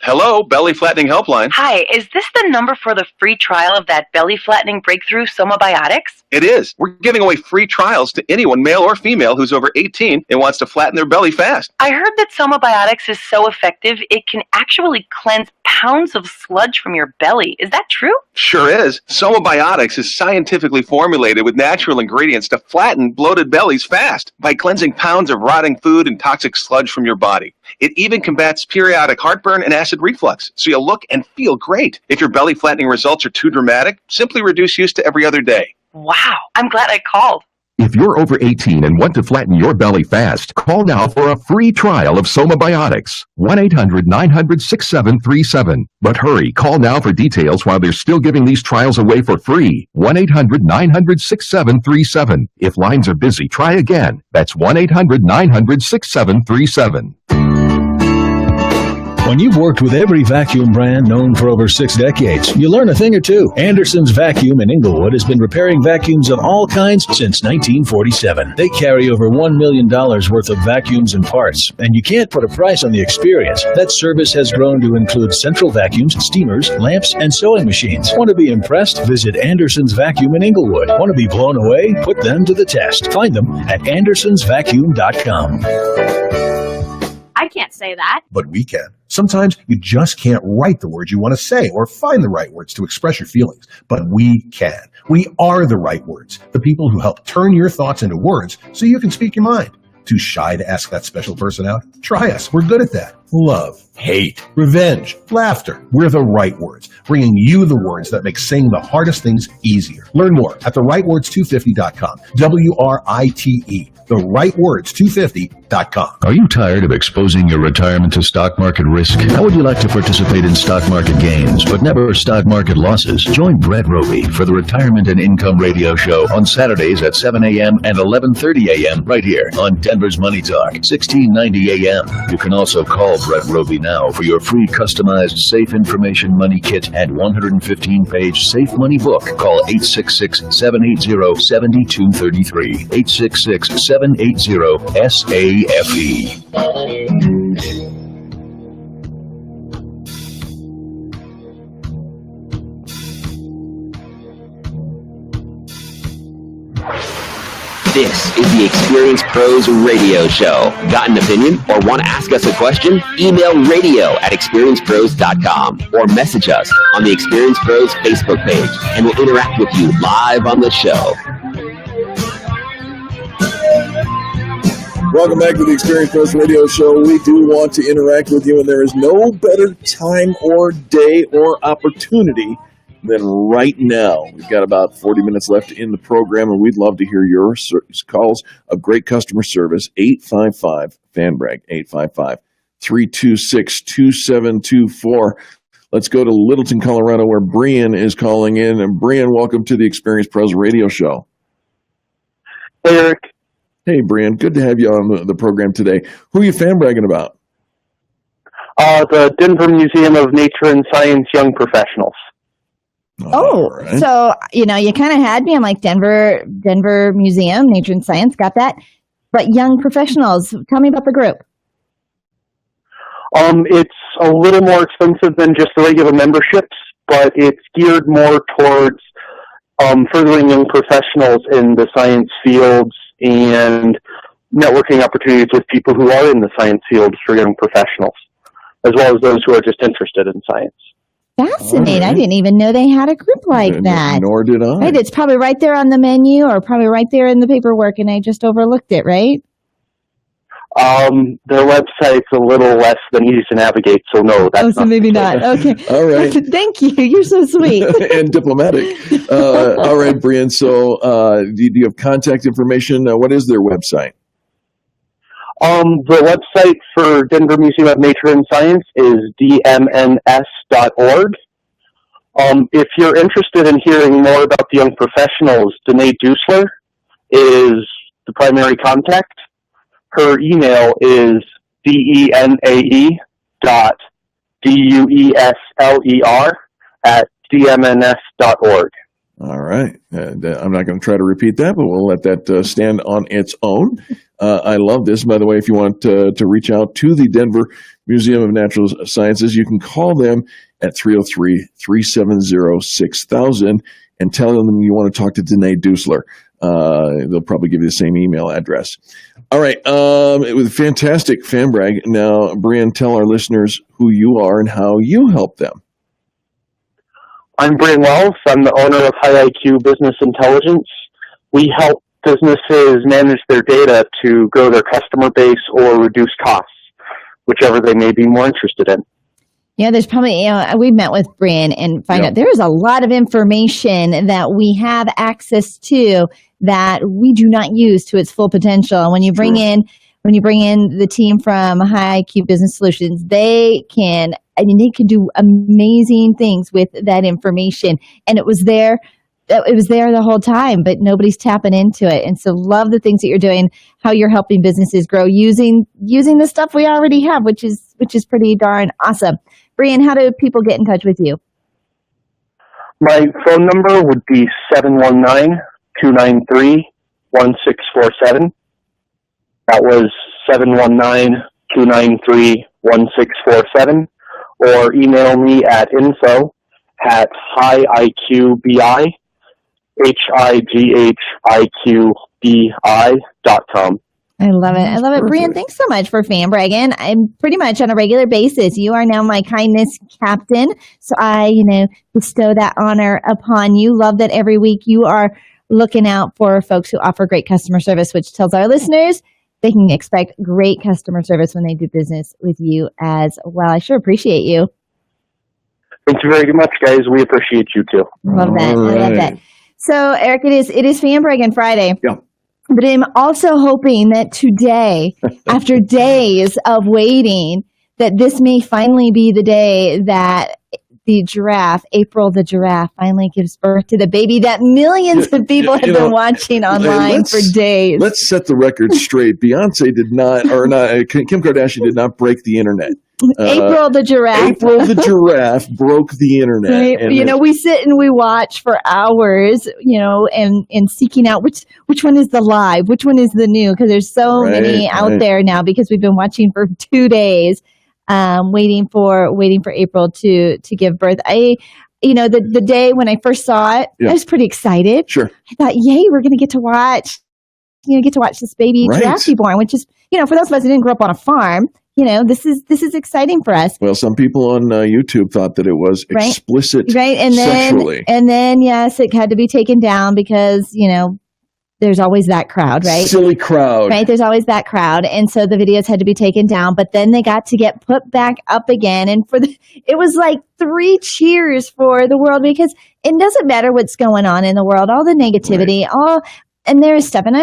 Hello, Belly Flattening Helpline. Hi, is this the number for the free trial of that belly flattening breakthrough Somabiotics? It is. We're giving away free trials to anyone, male or female, who's over 18 and wants to flatten their belly fast. I heard that Somabiotics is so effective, it can actually cleanse pounds of sludge from your belly. Is that true? Sure is. Somabiotics is scientifically formulated with natural ingredients to flatten bloated bellies fast by cleansing pounds of rotting food and toxic sludge from your body. It even combats periodic heartburn and acid reflux, so you'll look and feel great. If your belly flattening results are too dramatic, simply reduce use to every other day. Wow, I'm glad I called. If you're over 18 and want to flatten your belly fast, call now for a free trial of Somabiotics. 1-800-900-6737. But hurry, call now for details while they're still giving these trials away for free. 1-800-900-6737. If lines are busy, try again. That's 1-800-900-6737. When you've worked with every vacuum brand known for over 6 decades, you learn a thing or two. Anderson's Vacuum in Inglewood has been repairing vacuums of all kinds since 1947. They carry over $1 million worth of vacuums and parts, and you can't put a price on the experience. That service has grown to include central vacuums, steamers, lamps, and sewing machines. Want to be impressed? Visit Anderson's Vacuum in Inglewood. Want to be blown away? Put them to the test. Find them at andersonsvacuum.com. I can't say that. But we can. Sometimes you just can't write the words you want to say or find the right words to express your feelings. But we can. We are the right words, the people who help turn your thoughts into words so you can speak your mind. Too shy to ask that special person out? Try us. We're good at that. Love, hate, revenge, laughter. We're the right words, bringing you the words that make saying the hardest things easier. Learn more at therightwords250.com. WRITE. Therightwords250.com. Are you tired of exposing your retirement to stock market risk? How would you like to participate in stock market gains, but never stock market losses? Join Brett Roby for the Retirement and Income Radio Show on Saturdays at 7 a.m. and 11:30 a.m. right here on Denver's Money Talk, 1690 a.m. You can also call Brett Roby now for your free customized Safe Information Money Kit and 115-page Safe Money book. Call 866-780-7233. 866-780-SAFE. This is the Experience Pros Radio Show. Got an opinion or want to ask us a question? Email radio@experiencepros.com or message us on the Experience Pros Facebook page, and we'll interact with you live on the show. Welcome back to the Experience Pros Radio Show. We do want to interact with you, and there is no better time or day or opportunity than right now. We've got about 40 minutes left in the program, and we'd love to hear your calls of great customer service. 855-FAN-BRAG, 855-326-2724. Let's go to Littleton, Colorado, where Brian is calling in. And Brian, welcome to the Experience Pros Radio Show. Hey, Eric. Hey, Brian. Good to have you on the program today. Who are you fan bragging about? The Denver Museum of Nature and Science Young Professionals. Right. So, you kind of had me. I'm like, Denver Museum, Nature and Science, got that. But young professionals, tell me about the group. It's a little more expensive than just the regular memberships, but it's geared more towards furthering young professionals in the science fields and networking opportunities with people who are in the science fields for young professionals, as well as those who are just interested in science. Fascinating. Right. I didn't even know they had a group like that. Nor did I. Right, it's probably right there on the menu or probably right there in the paperwork, and I just overlooked it, right? Their website's a little less than easy to navigate, so no, that's so maybe not. Okay. All right. Thank you. You're so sweet. And diplomatic. All right, Brian. So do you have contact information? What is their website? The website for Denver Museum of Nature and Science is dmns.org. If you're interested in hearing more about the young professionals, Danae Dusler is the primary contact. Her email is denae.duesler@dmns.org. All right. I'm not going to try to repeat that, but we'll let that stand on its own. I love this. By the way, if you want to reach out to the Denver Museum of Natural Sciences, you can call them at 303-370-6000 and tell them you want to talk to Danae Dusler. They'll probably give you the same email address. All right. It was a fantastic fan brag. Now, Brian, tell our listeners who you are and how you help them. I'm Brian Wells. I'm the owner of High IQ Business Intelligence. We help businesses manage their data to grow their customer base or reduce costs, whichever they may be more interested in. Yeah, there's probably, we've met with Brian and find out there is a lot of information that we have access to that we do not use to its full potential. And when you bring in the team from High IQ Business Solutions, they can do amazing things with that information. And it was there the whole time, but nobody's tapping into it. And so love the things that you're doing, how you're helping businesses grow using the stuff we already have, which is pretty darn awesome. Brian, how do people get in touch with you? My phone number would be 719-293-1647. That was 719-293-1647. Or email me at info@highighiqbi.com. I love it. I love it. Brian, thanks so much for fan bragging. I'm pretty much on a regular basis. You are now my kindness captain. So I, bestow that honor upon you. Love that every week you are looking out for folks who offer great customer service, which tells our listeners they can expect great customer service when they do business with you as well. I sure appreciate you. Thank you very much, guys. We appreciate you too. Love that. All I love right. that. So, Eric, it is Fan Braggin Friday. Yeah. But I'm also hoping that today, after days of waiting, that this may finally be the day that the giraffe, April the giraffe, finally gives birth to the baby that millions of people have been watching online for days. Let's set the record straight. Beyonce did not, Kim Kardashian did not break the internet. April the giraffe. April the giraffe broke the internet. Right? And We sit and we watch for hours, and seeking out which one is the live, which one is the new, because there's so many out there now because we've been watching for 2 days, waiting for April to give birth. The day when I first saw it, I was pretty excited. Sure. I thought, yay, we're going to get to watch this baby giraffe be born, which is, for those of us who didn't grow up on a farm, this is exciting for us. Well, some people on YouTube thought that it was explicit sexually. And then, yes, it had to be taken down because, there's always that crowd, right? Silly crowd. Right, there's always that crowd. And so the videos had to be taken down, but then they got to get put back up again. And it was like 3 cheers for the world, because it doesn't matter what's going on in the world, all the negativity, and there is stuff. And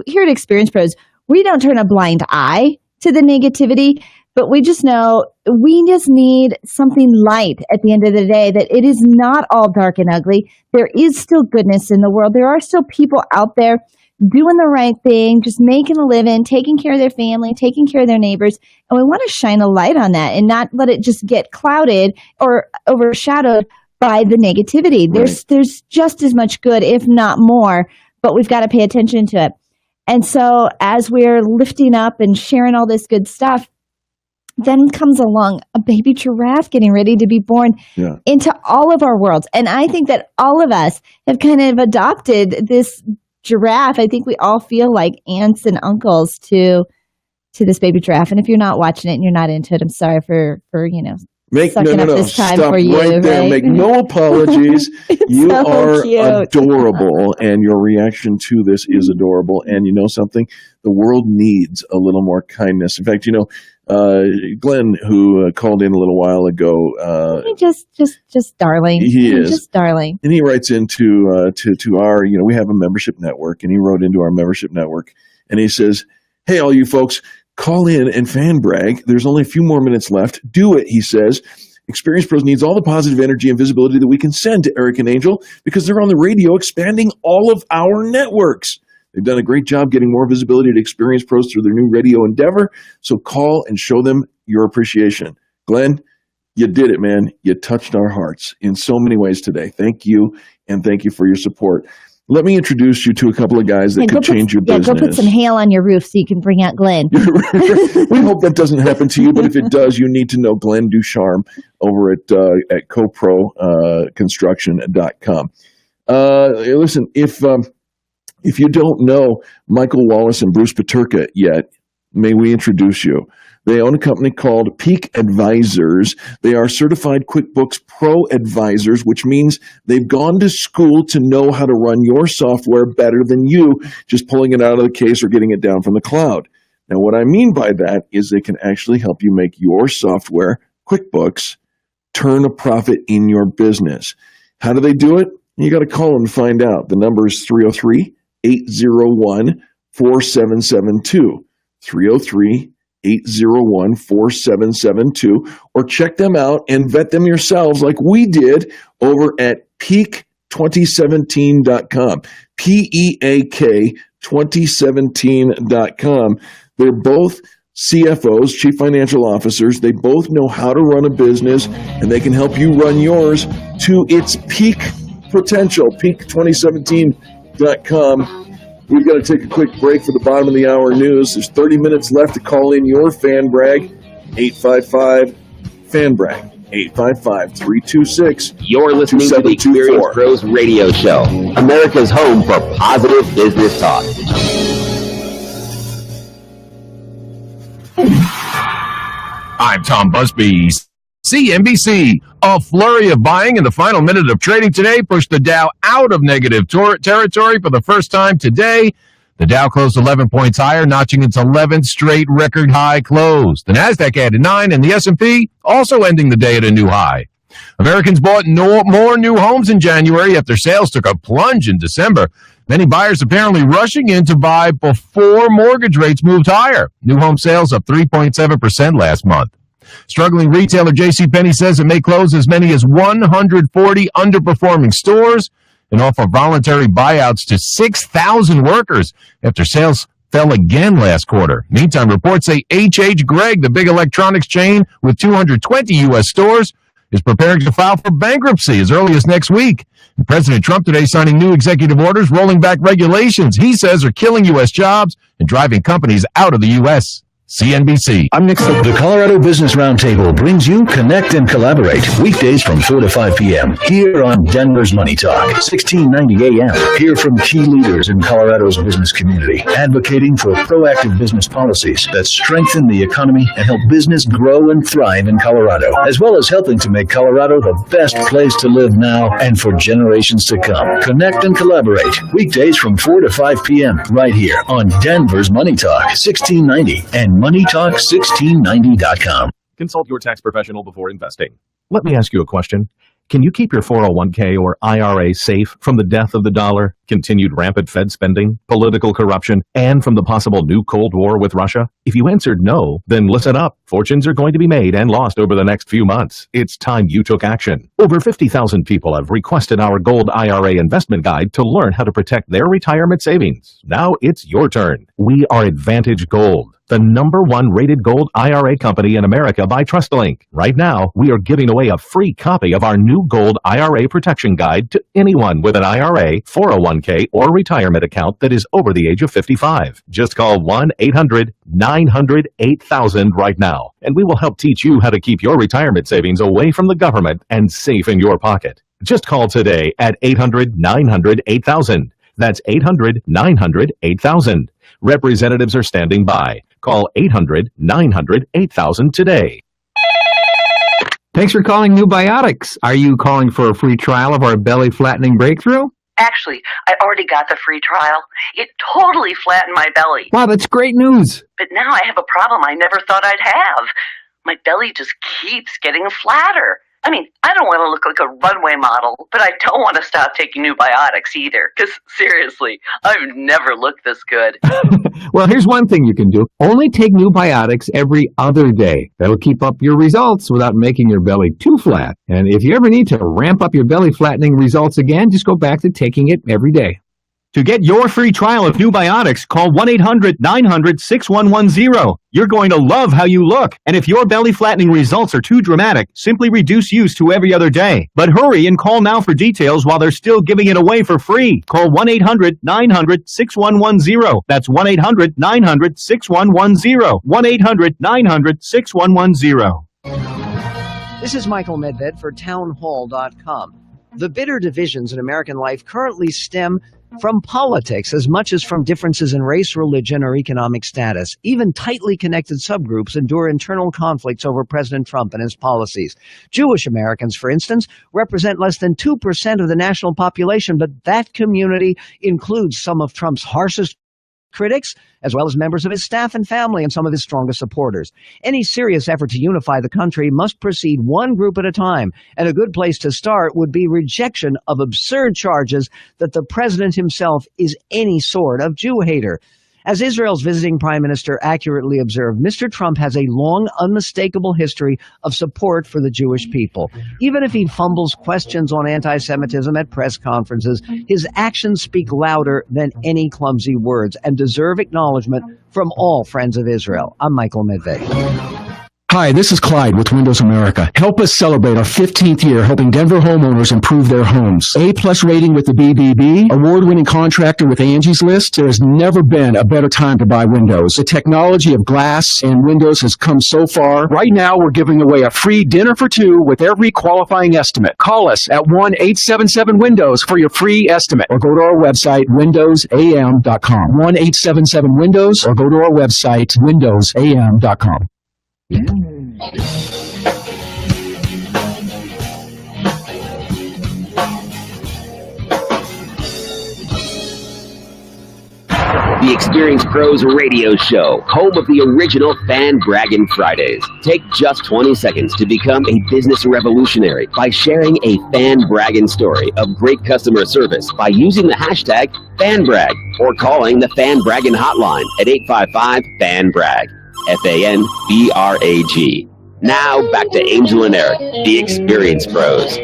here at Experience Pros, we don't turn a blind eye to the negativity, but we just know we just need something light at the end of the day, that it is not all dark and ugly. There is still goodness in the world. There are still people out there doing the right thing, just making a living, taking care of their family, taking care of their neighbors. And we want to shine a light on that and not let it just get clouded or overshadowed by the negativity. There's just as much good, if not more, but we've got to pay attention to it. And so as we're lifting up and sharing all this good stuff, then comes along a baby giraffe getting ready to be born into all of our worlds. And I think that all of us have kind of adopted this giraffe. I think we all feel like aunts and uncles to this baby giraffe. And if you're not watching it and you're not into it, I'm sorry for sucking up this time Stop for you. Right there. Make no apologies. You so are cute. Adorable, and your reaction to this is adorable. And you know something? The world needs a little more kindness. In fact, Glenn, who called in a little while ago, just darling. He is just darling, and he writes into to our. We have a membership network, and he wrote into our membership network, and he says, "Hey, all you folks, call in and fan brag. There's only a few more minutes left. Do it," he says. Experience Pros needs all the positive energy and visibility that we can send to Eric and Angel, because they're on the radio expanding all of our networks. They've done a great job getting more visibility to Experience Pros through their new radio endeavor. So call and show them your appreciation. Glenn, you did it, man. You touched our hearts in so many ways today. Thank you, and thank you for your support. Let me introduce you to a couple of guys that could change your business. Go put some hail on your roof so you can bring out Glenn. We hope that doesn't happen to you, but if it does, you need to know Glenn Ducharme over at coproconstruction.com. Listen, if you don't know Michael Wallace and Bruce Paterka yet, may we introduce you. They own a company called Peak Advisors. They are certified QuickBooks Pro advisors, which means they've gone to school to know how to run your software better than you, just pulling it out of the case or getting it down from the cloud. Now, what I mean by that is they can actually help you make your software, QuickBooks, turn a profit in your business. How do they do it? You got to call them to find out. The number is 303-801-4772. 303-801-4772, or check them out and vet them yourselves like we did over at peak2017.com. PEAK 2017.com. They're both CFOs, chief financial officers. They both know how to run a business, and they can help you run yours to its peak potential. Peak2017.com. We've got to take a quick break for the bottom of the hour news. There's 30 minutes left to call in your Fan Brag. 855-FAN BRAG. 855-326. You're listening to the Experience Pros Radio Show, America's home for positive business talk. I'm Tom Busby. CNBC. A flurry of buying in the final minute of trading today pushed the Dow out of negative territory for the first time today. The Dow closed 11 points higher, notching its 11th straight record high close. The Nasdaq added 9, and the S&P also ending the day at a new high. Americans bought more new homes in January after sales took a plunge in December. Many buyers apparently rushing in to buy before mortgage rates moved higher. New home sales up 3.7% last month. Struggling retailer JCPenney says it may close as many as 140 underperforming stores and offer voluntary buyouts to 6,000 workers after sales fell again last quarter. Meantime, reports say H.H. Gregg, the big electronics chain with 220 U.S. stores, is preparing to file for bankruptcy as early as next week. And President Trump today signing new executive orders rolling back regulations he says are killing U.S. jobs and driving companies out of the U.S. CNBC. I'm Nick. The Colorado Business Roundtable brings you Connect and Collaborate weekdays from 4 to 5 p.m. here on Denver's Money Talk, 1690 a.m. Hear from key leaders in Colorado's business community, advocating for proactive business policies that strengthen the economy and help business grow and thrive in Colorado, as well as helping to make Colorado the best place to live now and for generations to come. Connect and Collaborate weekdays from 4 to 5 p.m. right here on Denver's Money Talk, 1690 and MoneyTalk1690.com. Consult your tax professional before investing. Let me ask you a question. Can you keep your 401k or IRA safe from the death of the dollar, continued rampant Fed spending, political corruption, and from the possible new Cold War with Russia? If you answered no, then listen up. Fortunes are going to be made and lost over the next few months. It's time you took action. Over 50,000 people have requested our Gold IRA investment guide to learn how to protect their retirement savings. Now it's your turn. We are Advantage Gold, the #1 rated gold IRA company in America by TrustLink. Right now, we are giving away a free copy of our new Gold IRA Protection Guide to anyone with an IRA, 401k, or retirement account that is over the age of 55. Just call 1-800-900-8000 right now, and we will help teach you how to keep your retirement savings away from the government and safe in your pocket. Just call today at 800-900-8000. That's 800-900-8000. Representatives are standing by. Call 800-900-8000 today. Thanks for calling New Biotics. Are you calling for a free trial of our belly flattening breakthrough? Actually, I already got the free trial. It totally flattened my belly. Wow, that's great news. But now I have a problem I never thought I'd have. My belly just keeps getting flatter. I mean, I don't want to look like a runway model, but I don't want to stop taking new biotics either. Because seriously, I've never looked this good. Well, here's one thing you can do. Only take new biotics every other day. That'll keep up your results without making your belly too flat. And if you ever need to ramp up your belly flattening results again, just go back to taking it every day. To get your free trial of New Biotics, call 1-800-900-6110. You're going to love how you look. And if your belly flattening results are too dramatic, simply reduce use to every other day. But hurry and call now for details while they're still giving it away for free. Call 1-800-900-6110. That's 1-800-900-6110. 1-800-900-6110. This is Michael Medved for townhall.com. The bitter divisions in American life currently stem from politics as much as from differences in race, religion, or economic status. Even tightly connected subgroups endure internal conflicts over President Trump and his policies. Jewish Americans, for instance, represent less than 2% of the national population, but that community includes some of Trump's harshest critics, as well as members of his staff and family and some of his strongest supporters. Any serious effort to unify the country must proceed one group at a time, and a good place to start would be rejection of absurd charges that the president himself is any sort of Jew hater. As Israel's visiting prime minister accurately observed, Mr. Trump has a long, unmistakable history of support for the Jewish people. Even if he fumbles questions on anti-Semitism at press conferences, his actions speak louder than any clumsy words and deserve acknowledgement from all friends of Israel. I'm Michael Medved. Hi, this is Clyde with Windows America. Help us celebrate our 15th year helping Denver homeowners improve their homes. A-plus rating with the BBB, award-winning contractor with Angie's List. There has never been a better time to buy windows. The technology of glass and windows has come so far. Right now, we're giving away a free dinner for two with every qualifying estimate. Call us at 1-877-WINDOWS for your free estimate, or go to our website, windowsam.com. 1-877-WINDOWS, or go to our website, windowsam.com. The Experience Pros Radio Show, home of the original Fan Braggin Fridays. Take just 20 seconds to become a business revolutionary by sharing a Fan Braggin story of great customer service by using the hashtag FanBrag or calling the Fan Braggin hotline at 855-FAN-BRAG, FANBRAG. Now back to Angel and Eric, the Experience Pros.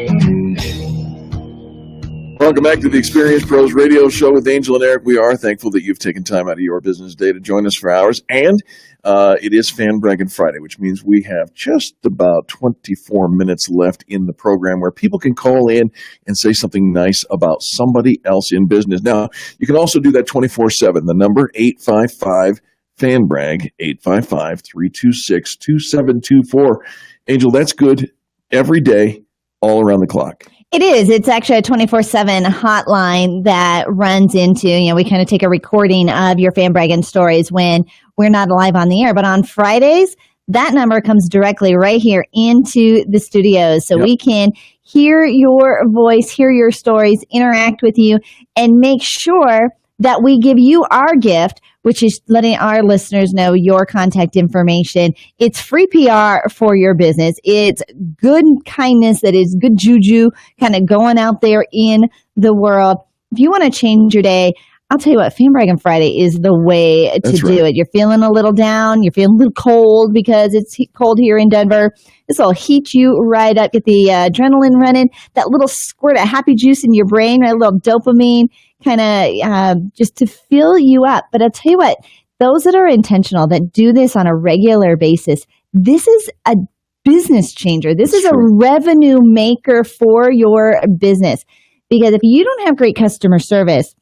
Welcome back to the Experience Pros Radio Show with Angel and Eric. We are thankful that you've taken time out of your business day to join us for ours. And it is Fan Braggin Friday, which means we have just about 24 minutes left in the program where people can call in and say something nice about somebody else in business. Now, you can also do that 24/7. The number 855-FAN-BRAG, 855-326-2724. Angel, that's good every day, all around the clock. It is. It's actually a 24/7 hotline that runs into, we kind of take a recording of your Fan Braggin stories when we're not live on the air. But on Fridays, that number comes directly right here into the studios. So we can hear your voice, hear your stories, interact with you, and make sure that we give you our gift, which is letting our listeners know your contact information. It's free PR for your business. It's good kindness that is good juju kind of going out there in the world. If you want to change your day, I'll tell you what, Fan Braggin Friday is the way to do it. You're feeling a little down. You're feeling a little cold because it's cold here in Denver. This will heat you right up, get the adrenaline running, that little squirt of happy juice in your brain, right? A little dopamine, kind of just to fill you up. But I'll tell you what, those that are intentional, that do this on a regular basis, this is a business changer. This is a revenue maker for your business. Because if you don't have great customer service,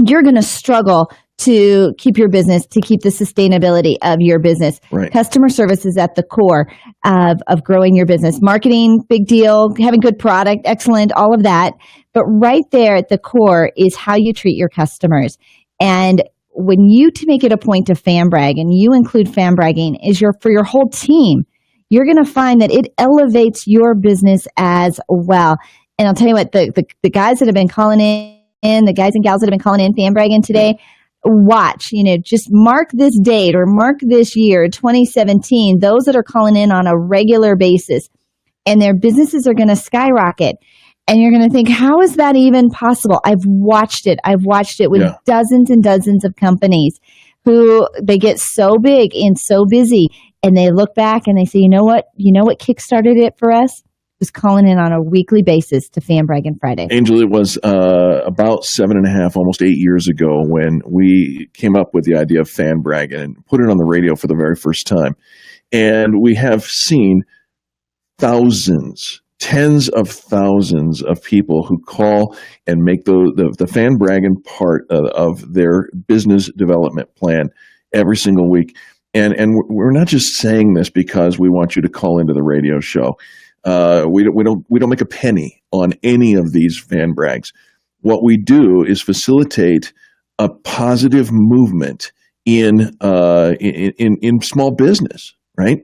you're going to struggle to keep your business, to keep the sustainability of your business. Right. Customer service is at the core of growing your business. Marketing, big deal. Having good product, excellent, all of that. But right there at the core is how you treat your customers. And when you to make it a point to fan brag, and you include fan bragging, for your whole team, you're going to find that it elevates your business as well. And I'll tell you what, the guys that have been calling in, the guys and gals that have been calling in fan bragging today, watch, just mark this date or mark this year, 2017, those that are calling in on a regular basis, and their businesses are going to skyrocket. And you're going to think, how is that even possible? I've watched it with dozens and dozens of companies who they get so big and so busy, and they look back and they say, you know what kickstarted it for us? Was calling in on a weekly basis to Fan Braggin Friday. Angel, it was about 7.5, almost 8 years ago when we came up with the idea of Fan Braggin and put it on the radio for the very first time. And we have seen thousands, tens of thousands of people who call and make the Fan Braggin part of their business development plan every single week. And we're not just saying this because we want you to call into the radio show. We don't make a penny on any of these fan brags. What we do is facilitate a positive movement in small business, right?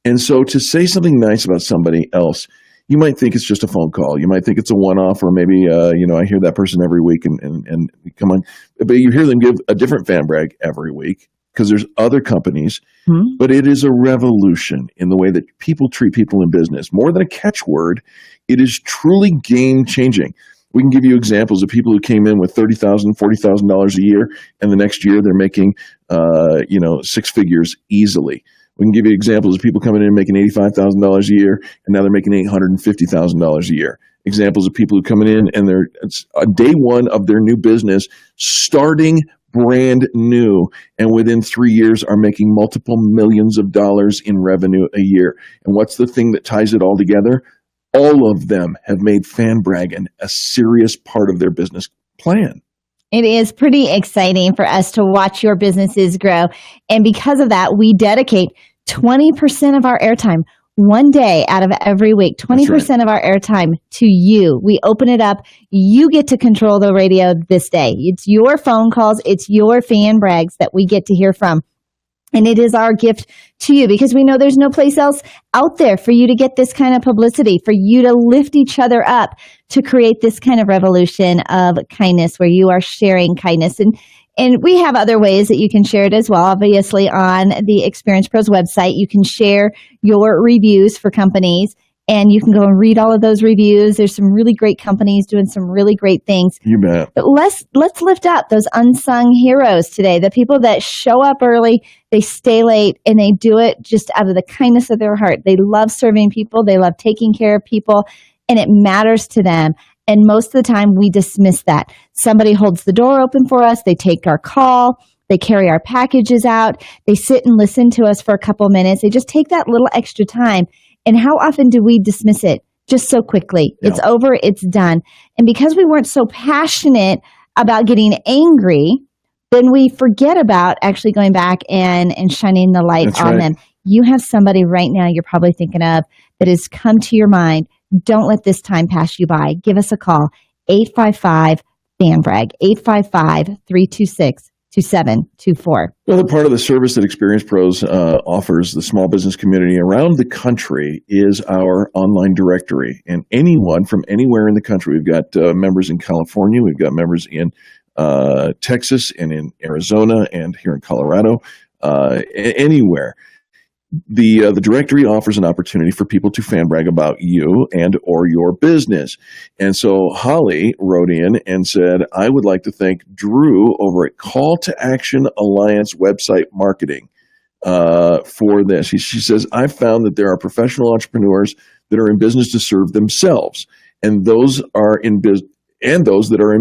And so to say something nice about somebody else, you might think it's just a phone call. You might think it's a one-off, or maybe I hear that person every week and come on, but you hear them give a different fan brag every week, because there's other companies, but it is a revolution in the way that people treat people in business. More than a catchword, it is truly game-changing. We can give you examples of people who came in with $30,000, $40,000 a year, and the next year they're making, six figures easily. We can give you examples of people coming in making $85,000 a year, and now they're making $850,000 a year. Examples of people who coming in and it's day one of their new business, starting brand new, and within 3 years are making multiple millions of dollars in revenue a year. And what's the thing that ties it all together? All of them have made fan bragging a serious part of their business plan. It is pretty exciting for us to watch your businesses grow. And because of that, we dedicate 20% of our airtime, one day out of every week, 20% of our airtime to you. We open it up. You get to control the radio this day. It's your phone calls. It's your fan brags that we get to hear from. And it is our gift to you, because we know there's no place else out there for you to get this kind of publicity, for you to lift each other up, to create this kind of revolution of kindness where you are sharing kindness. And And we have other ways that you can share it as well. Obviously, on the Experience Pros website, you can share your reviews for companies, and you can go and read all of those reviews. There's some really great companies doing some really great things. You bet. But let's lift up those unsung heroes today, the people that show up early, they stay late, and they do it just out of the kindness of their heart. They love serving people. They love taking care of people, and it matters to them. And most of the time, we dismiss that. Somebody holds the door open for us. They take our call. They carry our packages out. They sit and listen to us for a couple minutes. They just take that little extra time. And how often do we dismiss it just so quickly? Yeah. It's over, it's done. And because we weren't so passionate about getting angry, then we forget about actually going back and shining the light That's on right. them. You have somebody right now you're probably thinking of that has come to your mind. Don't let this time pass you by. Give us a call, 855-FAN-BRAG, 855-326-2724. Well, part of the service that Experience Pros offers the small business community around the country is our online directory. And anyone from anywhere in the country, we've got members in California, we've got members in Texas and in Arizona and here in Colorado, anywhere. The directory offers an opportunity for people to fan brag about you and or your business. And so Holly wrote in and said, I would like to thank Drew over at Call to Action Alliance website marketing for this. She says, I've found that there are professional entrepreneurs that are in business to serve themselves, and those that are in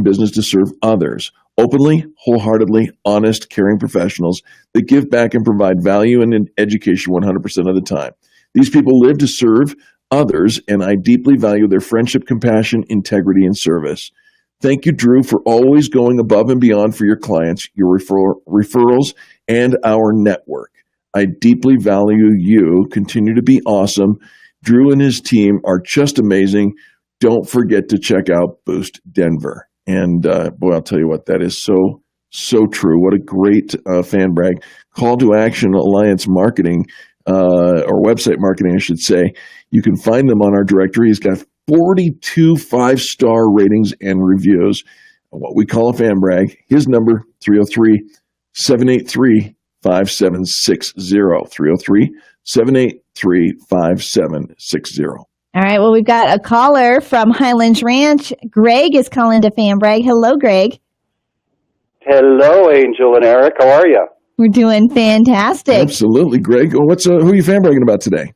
business to serve others. Openly, wholeheartedly, honest, caring professionals that give back and provide value and education 100% of the time. These people live to serve others, and I deeply value their friendship, compassion, integrity, and service. Thank you, Drew, for always going above and beyond for your clients, your referrals, and our network. I deeply value you. Continue to be awesome. Drew and his team are just amazing. Don't forget to check out Boost Denver. And boy, I'll tell you what, that is so true. What a great fan brag. Call to Action Alliance marketing, or website marketing, I should say. You can find them on our directory. He's got 42 5-star ratings and reviews. What we call a fan brag. His number, 303-783-5760. 303-783-5760. All right. Well, we've got a caller from Highlands Ranch. Greg is calling to Fan Brag. Hello, Greg. Hello, Angel and Eric. How are you? We're doing fantastic. Absolutely, Greg. Who are you fan bragging about today?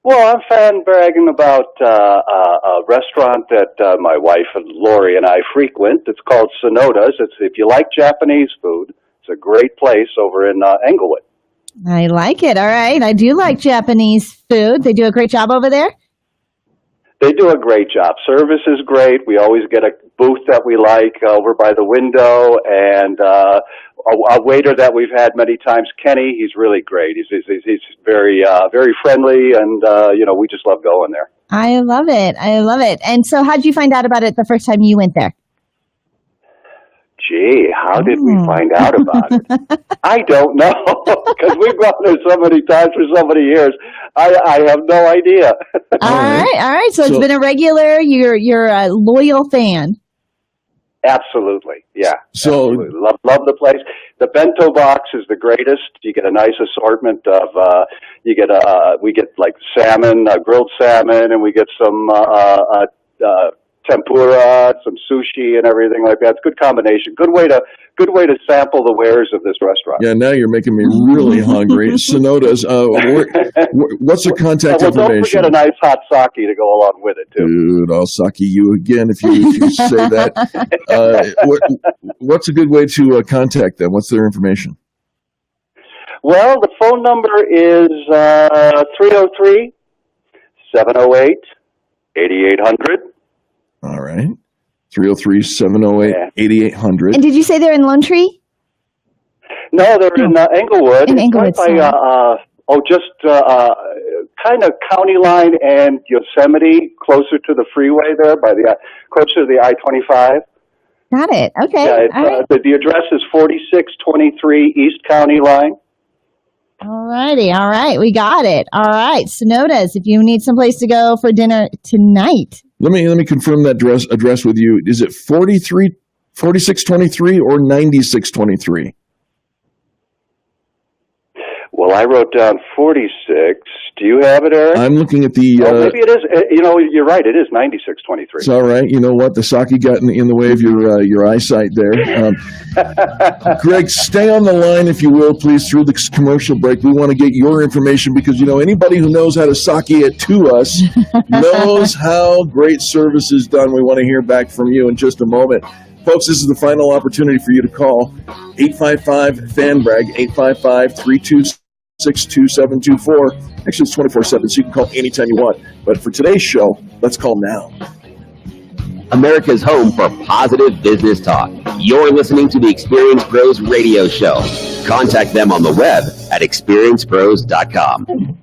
Well, I'm fan bragging about a restaurant that my wife Lori and I frequent. It's called Sonoda's. If you like Japanese food, it's a great place over in Englewood. I like it. All right. I do like Japanese food. They do a great job over there? They do a great job. Service is great. We always get a booth that we like over by the window, and a waiter that we've had many times, Kenny. He's really great. He's very very friendly, and we just love going there. I love it. I love it. And so, how did you find out about it the first time you went there? Gee, how did we find out about it? I don't know, because we've gone there so many times for so many years. I have no idea. All right. So it's been a regular. You're a loyal fan. Absolutely, yeah. So absolutely. Love the place. The bento box is the greatest. You get a nice assortment of. We get like salmon, grilled salmon, and we get some tempura, some sushi, and everything like that. It's a good combination. Good way to sample the wares of this restaurant. Yeah, now you're making me really hungry. Sonoda's. What's the contact information? Don't forget a nice hot sake to go along with it too. Dude, I'll sake you again if you say that. What's a good way to contact them? What's their information? Well, the phone number is 303-708-8800. All right. 303-708-8800. And did you say they're in Lone Tree? No, they're in Englewood. In Englewood, right by, kind of county line and Yosemite, closer to the freeway there, closer to the I-25. Got it. Okay. Yeah, all right. the address is 4623 East County Line. All righty. All right. We got it. All right. Sonoda's, if you need someplace to go for dinner tonight. Let me confirm that address with you. Is it 4323 East County Line? 4623 East County Line. 4323 East County Line. Okay. 4623 or 9623? Well, I wrote down 46. Do you have it, Eric? I'm looking at the... maybe it is. You're right. It is 9623. It's all right. You know what? The sake got in the way of your eyesight there. Greg, stay on the line, if you will, please, through the commercial break. We want to get your information because, anybody who knows how to sake it to us knows how great service is done. We want to hear back from you in just a moment. Folks, this is the final opportunity for you to call 855-FAN-BRAG, 855-326-2724. Actually, it's 24/7, so you can call anytime you want. But for today's show, let's call now. America's home for positive business talk. You're listening to the Experience Pros radio show. Contact them on the web at experiencepros.com.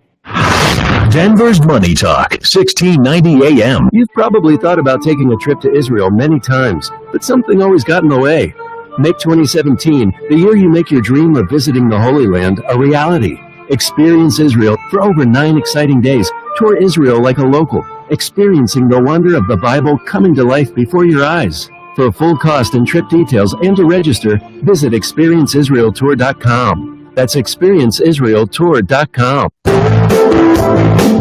Denver's Money Talk, 1690 AM. You've probably thought about taking a trip to Israel many times, but something always got in the way. Make 2017 the year you make your dream of visiting the Holy Land a reality. Experience Israel for over 9 exciting days. Tour Israel like a local, experiencing the wonder of the Bible coming to life before your eyes. For full cost and trip details and to register, visit experienceisraeltour.com. That's experienceisraeltour.com.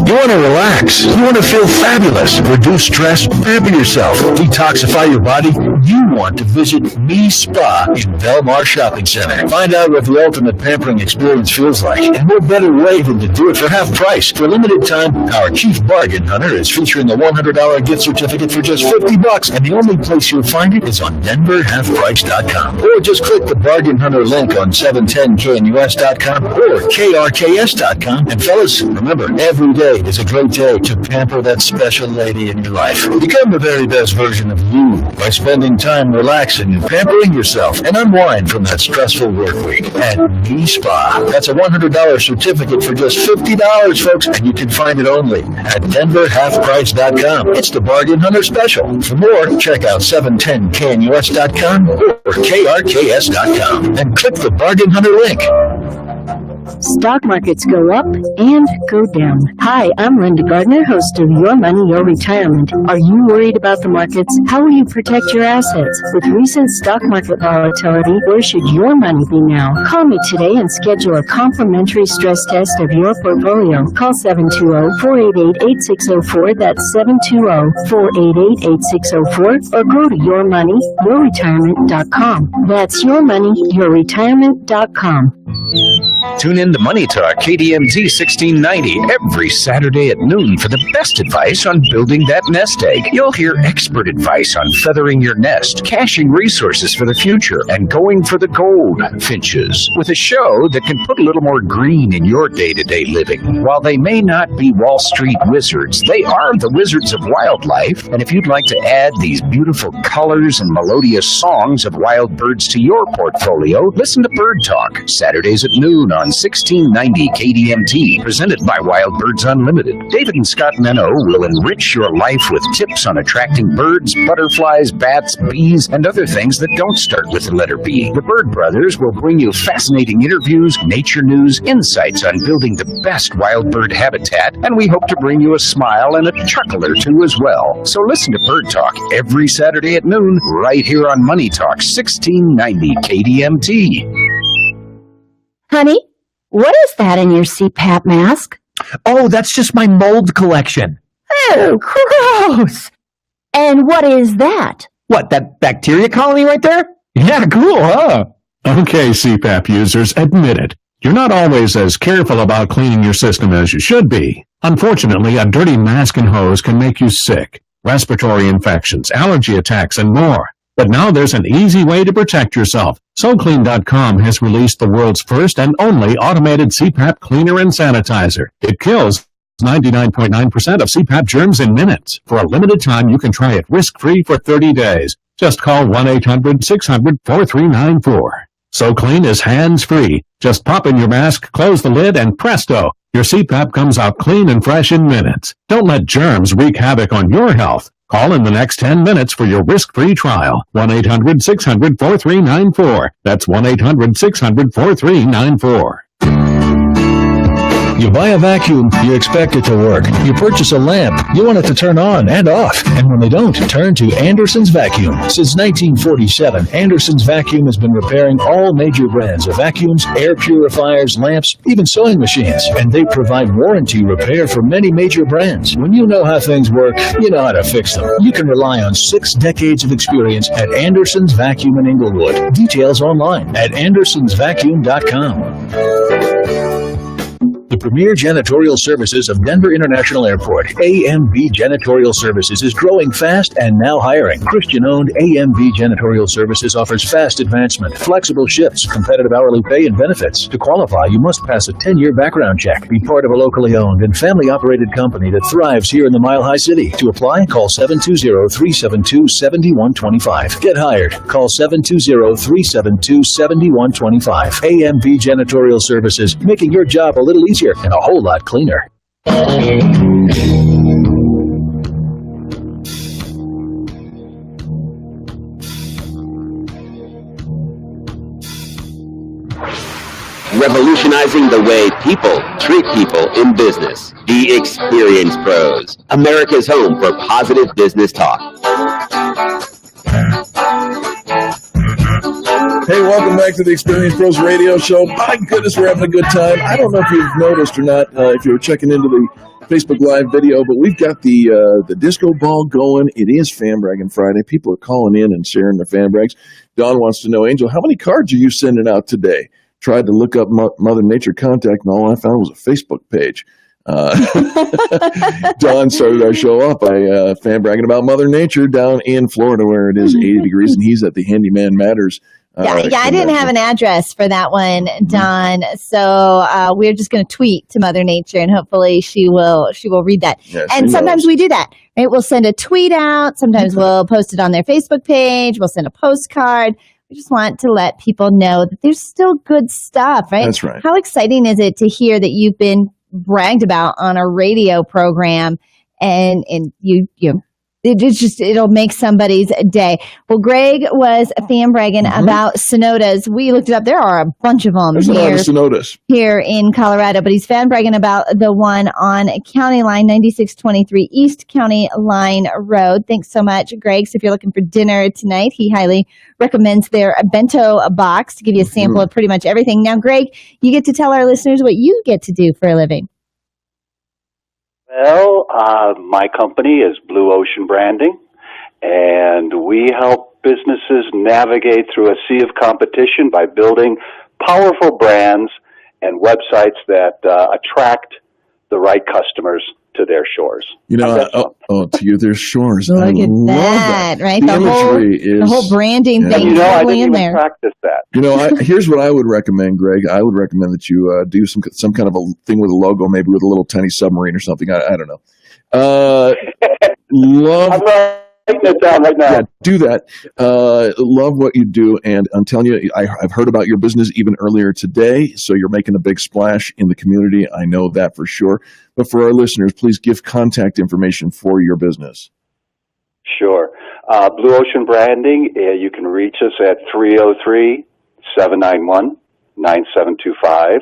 You want to relax. You want to feel fabulous. Reduce stress. Pamper yourself. Detoxify your body. You want to visit Me Spa in Belmar Shopping Center. Find out what the ultimate pampering experience feels like. And what better way than to do it for half price. For a limited time, our Chief Bargain Hunter is featuring a $100 gift certificate for just $50. And the only place you'll find it is on DenverHalfPrice.com. Or just click the Bargain Hunter link on 710knus.com or krks.com. And fellas, remember, every day is a great day to pamper that special lady in your life. Become the very best version of you by spending time relaxing and pampering yourself and unwind from that stressful work week at Me Spa. That's a $100 certificate for just $50, folks, and you can find it only at DenverHalfPrice.com. It's the Bargain Hunter Special. For more, check out 710knus.com or krks.com and click the Bargain Hunter link. Stock markets go up and go down. Hi, I'm Linda Gardner, host of Your Money, Your Retirement. Are you worried about the markets? How will you protect your assets? With recent stock market volatility, where should your money be now? Call me today and schedule a complimentary stress test of your portfolio. Call 720-488-8604. That's 720-488-8604. Or go to yourmoneyyourretirement.com. That's yourmoneyyourretirement.com. Tune in to Money Talk KDMT 1690 every Saturday at noon for the best advice on building that nest egg. You'll hear expert advice on feathering your nest, caching resources for the future, and going for the gold finches with a show that can put a little more green in your day-to-day living. While they may not be Wall Street wizards, they are the wizards of wildlife. And if you'd like to add these beautiful colors and melodious songs of wild birds to your portfolio, listen to Bird Talk Saturdays at noon on 1690 KDMT, presented by Wild Birds Unlimited. David and Scott Menno will enrich your life with tips on attracting birds, butterflies, bats, bees, and other things that don't start with the letter B. The Bird Brothers will bring you fascinating interviews, nature news, insights on building the best wild bird habitat, and we hope to bring you a smile and a chuckle or two as well. So listen to Bird Talk every Saturday at noon, right here on Money Talk 1690 KDMT. Honey, what is that in your CPAP mask? Oh, that's just my mold collection. Oh, gross! And what is that? What, that bacteria colony right there? Yeah, cool, huh? Okay, CPAP users, admit it. You're not always as careful about cleaning your system as you should be. Unfortunately, a dirty mask and hose can make you sick. Respiratory infections, allergy attacks, and more. But now there's an easy way to protect yourself. SoClean.com has released the world's first and only automated CPAP cleaner and sanitizer. It kills 99.9% of CPAP germs in minutes. For a limited time, you can try it risk-free for 30 days. Just call 1-800-600-4394. SoClean is hands-free. Just pop in your mask, close the lid, and presto, your CPAP comes out clean and fresh in minutes. Don't let germs wreak havoc on your health. Call in the next 10 minutes for your risk-free trial. 1-800-600-4394. That's 1-800-600-4394. You buy a vacuum, you expect it to work. You purchase a lamp, you want it to turn on and off. And when they don't, turn to Anderson's Vacuum. Since 1947, Anderson's Vacuum has been repairing all major brands of vacuums, air purifiers, lamps, even sewing machines. And they provide warranty repair for many major brands. When you know how things work, you know how to fix them. You can rely on 6 decades of experience at Anderson's Vacuum in Inglewood. Details online at andersonsvacuum.com. The premier janitorial services of Denver International Airport, AMB Janitorial Services, is growing fast and now hiring. Christian-owned AMB Janitorial Services offers fast advancement, flexible shifts, competitive hourly pay, and benefits. To qualify, you must pass a 10-year background check, be part of a locally owned and family-operated company that thrives here in the Mile High City. To apply, call 720-372-7125. Get hired. Call 720-372-7125. AMB Janitorial Services, making your job a little easier and a whole lot cleaner. Revolutionizing the way people treat people in business. The Experience Pros, America's home for positive business talk. Hey, welcome back to the Experience Pros Radio Show. My goodness, we're having a good time. I don't know if you've noticed or not, if you were checking into the Facebook Live video, but we've got the disco ball going. It is Fan Braggin Friday. People are calling in and sharing their fan brags. Don wants to know, Angel, how many cards are you sending out today? Tried to look up Mother Nature contact, and all I found was a Facebook page. Don started our show off by fan bragging about Mother Nature down in Florida, where it is 80 degrees, and he's at the Handyman Matters. I didn't have an address for that one, Don. So we're just going to tweet to Mother Nature, and hopefully she will read that. Yeah, and sometimes we do that, right? We'll send a tweet out. Sometimes we'll post it on their Facebook page. We'll send a postcard. We just want to let people know that there's still good stuff, right? That's right. How exciting is it to hear that you've been bragged about on a radio program, and you it'll make somebody's day. Well, Greg was fan bragging about sonodas. We looked it up. There are a bunch of them. There's a lot of sonodas here in Colorado, but he's fan bragging about the one on County Line 9623 East County Line Road. Thanks so much, Greg. So if you're looking for dinner tonight, he highly recommends their bento box to give you a sample of pretty much everything. Now, Greg, you get to tell our listeners what you get to do for a living. Well, my company is Blue Ocean Branding, and we help businesses navigate through a sea of competition by building powerful brands and websites that attract the right customers to their shores. You know, to their shores. Look I at love that, right? The whole branding thing. You know, I didn't in even there. practice that. You know, here's what I would recommend, Greg. I would recommend that you do some kind of a thing with a logo, maybe with a little tiny submarine or something. I don't know. Love. I'm writing it down right now. Yeah, do that. Love what you do, and I'm telling you, I've heard about your business even earlier today. So you're making a big splash in the community. I know that for sure. But for our listeners, please give contact information for your business. Sure. Blue Ocean Branding, you can reach us at 303-791-9725,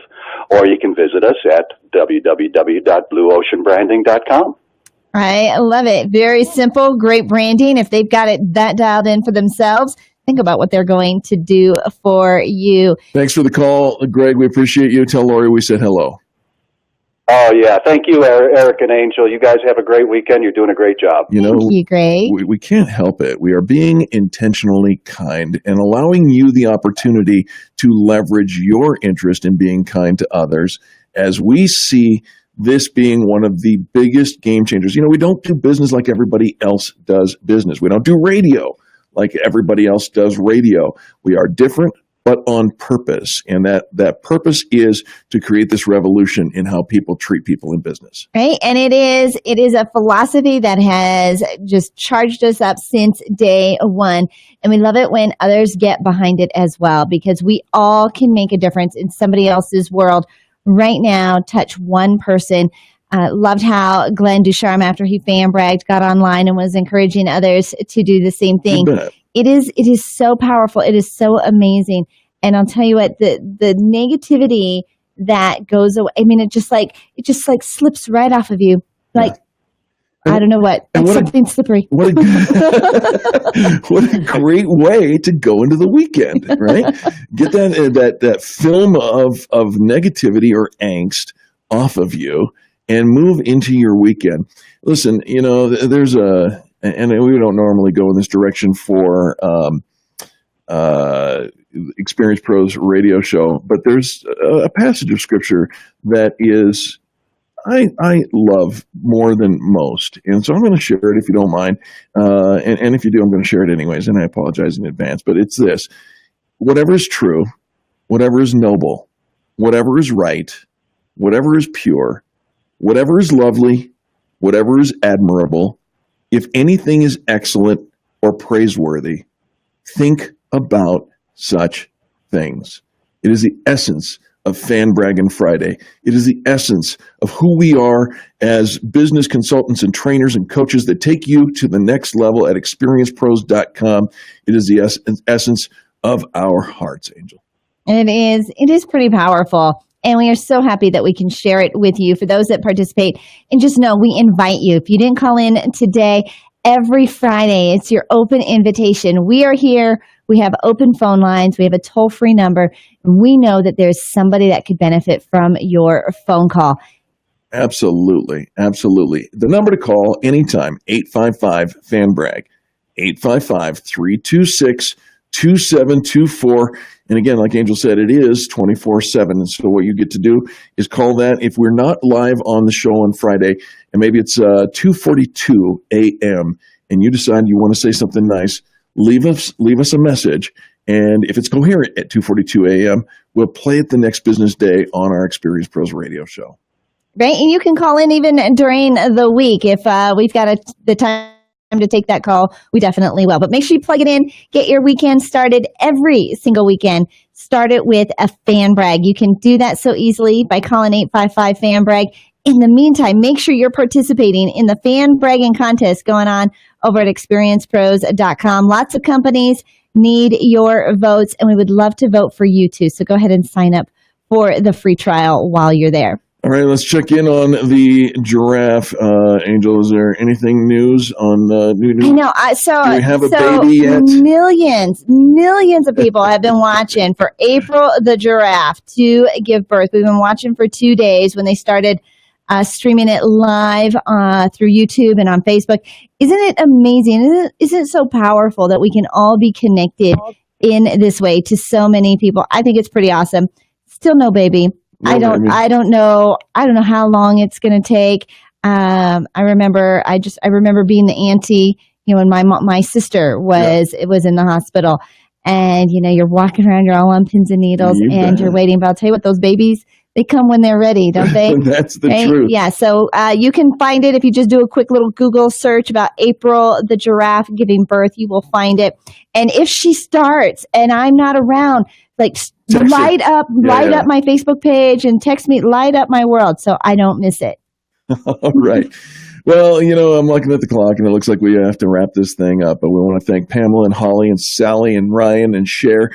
or you can visit us at www.blueoceanbranding.com. Right. I love it. Very simple, great branding. If they've got it that dialed in for themselves, think about what they're going to do for you. Thanks for the call, Greg. We appreciate you. Tell Lori we said hello. Oh, yeah. Thank you, Eric and Angel. You guys have a great weekend. You're doing a great job. You know, Thank you, Greg. We can't help it. We are being intentionally kind and allowing you the opportunity to leverage your interest in being kind to others as we see this being one of the biggest game changers. You know, we don't do business like everybody else does business. We don't do radio like everybody else does radio. We are different, but on purpose. And that purpose is to create this revolution in how people treat people in business. Right. And it is a philosophy that has just charged us up since day one. And we love it when others get behind it as well, because we all can make a difference in somebody else's world right now. Touch one person. Loved how Glenn Ducharme, after he fan bragged, got online and was encouraging others to do the same thing. It is so powerful. It is so amazing. And I'll tell you what, the negativity that goes away. I mean, it just slips right off of you. Like, I don't know what. Like something slippery. What a great way to go into the weekend, right? Get that film of negativity or angst off of you and move into your weekend. Listen, there's and we don't normally go in this direction for Experience Pros radio show, but there's a passage of scripture that is I love more than most, and so I'm going to share it if you don't mind, and if you do, I'm going to share it anyways, and I apologize in advance, but it's this: whatever is true, whatever is noble, whatever is right, whatever is pure, whatever is lovely, whatever is admirable, if anything is excellent or praiseworthy, think about such things. It is the essence of Fan Braggin Friday. It is the essence of who we are as business consultants and trainers and coaches that take you to the next level at experiencepros.com. It is the essence of our hearts, Angel. It is pretty powerful. And we are so happy that we can share it with you. For those that participate, and just know we invite you. If you didn't call in today, every Friday, it's your open invitation. We are here. We have open phone lines. We have a toll-free number. And we know that there's somebody that could benefit from your phone call. Absolutely. Absolutely. The number to call anytime, 855-FAN-BRAG, 855-326-2724. And again, like Angel said, it is 24/7. And so what you get to do is call that. If we're not live on the show on Friday, and maybe it's 2:42 a.m., and you decide you want to say something nice, leave us a message. And if it's coherent at 2:42 a.m., we'll play it the next business day on our Experience Pros radio show. Right. And you can call in even during the week. If we've got the time to take that call, we definitely will. But make sure you plug it in. Get your weekend started every single weekend. Start it with a Fan Brag. You can do that so easily by calling 855-FAN-BRAG. In the meantime, make sure you're participating in the Fan Bragging contest going on over at experiencepros.com. Lots of companies need your votes, and we would love to vote for you too. So go ahead and sign up for the free trial while you're there. All right, let's check in on the giraffe. Angel, is there anything news on new? I know. Do we have a baby yet? Millions of people have been watching for April the giraffe to give birth. We've been watching for 2 days when they started streaming it live through YouTube and on Facebook. Isn't it amazing? Isn't it so powerful that we can all be connected in this way to so many people? I think it's pretty awesome. Still no baby. I don't know how long it's going to take. I remember being the auntie, when my sister was in the hospital, and you're walking around, you're all on pins and needles, you're waiting. But I'll tell you what, those babies, they come when they're ready, don't they? That's the truth. Yeah. So you can find it if you just do a quick little Google search about April the giraffe giving birth. You will find it. And if she starts and I'm not around, light up my Facebook page and text me, light up my world so I don't miss it. All right. Well, I'm looking at the clock and it looks like we have to wrap this thing up. But we want to thank Pamela and Holly and Sally and Ryan and Cher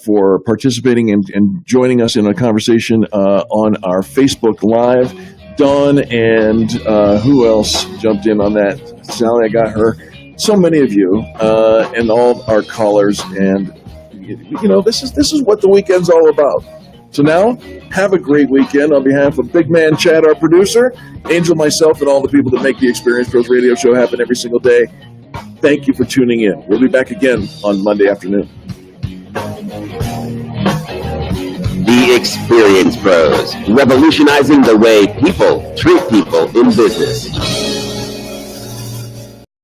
for participating and joining us in a conversation on our Facebook Live. Dawn and who else jumped in on that? Sally, I got her. So many of you and all our callers, and this is what the weekend's all about. So now, have a great weekend. On behalf of Big Man Chad, our producer, Angel, myself, and all the people that make the Experience Pros radio show happen every single day, thank you for tuning in. We'll be back again on Monday afternoon. The Experience Pros, revolutionizing the way people treat people in business.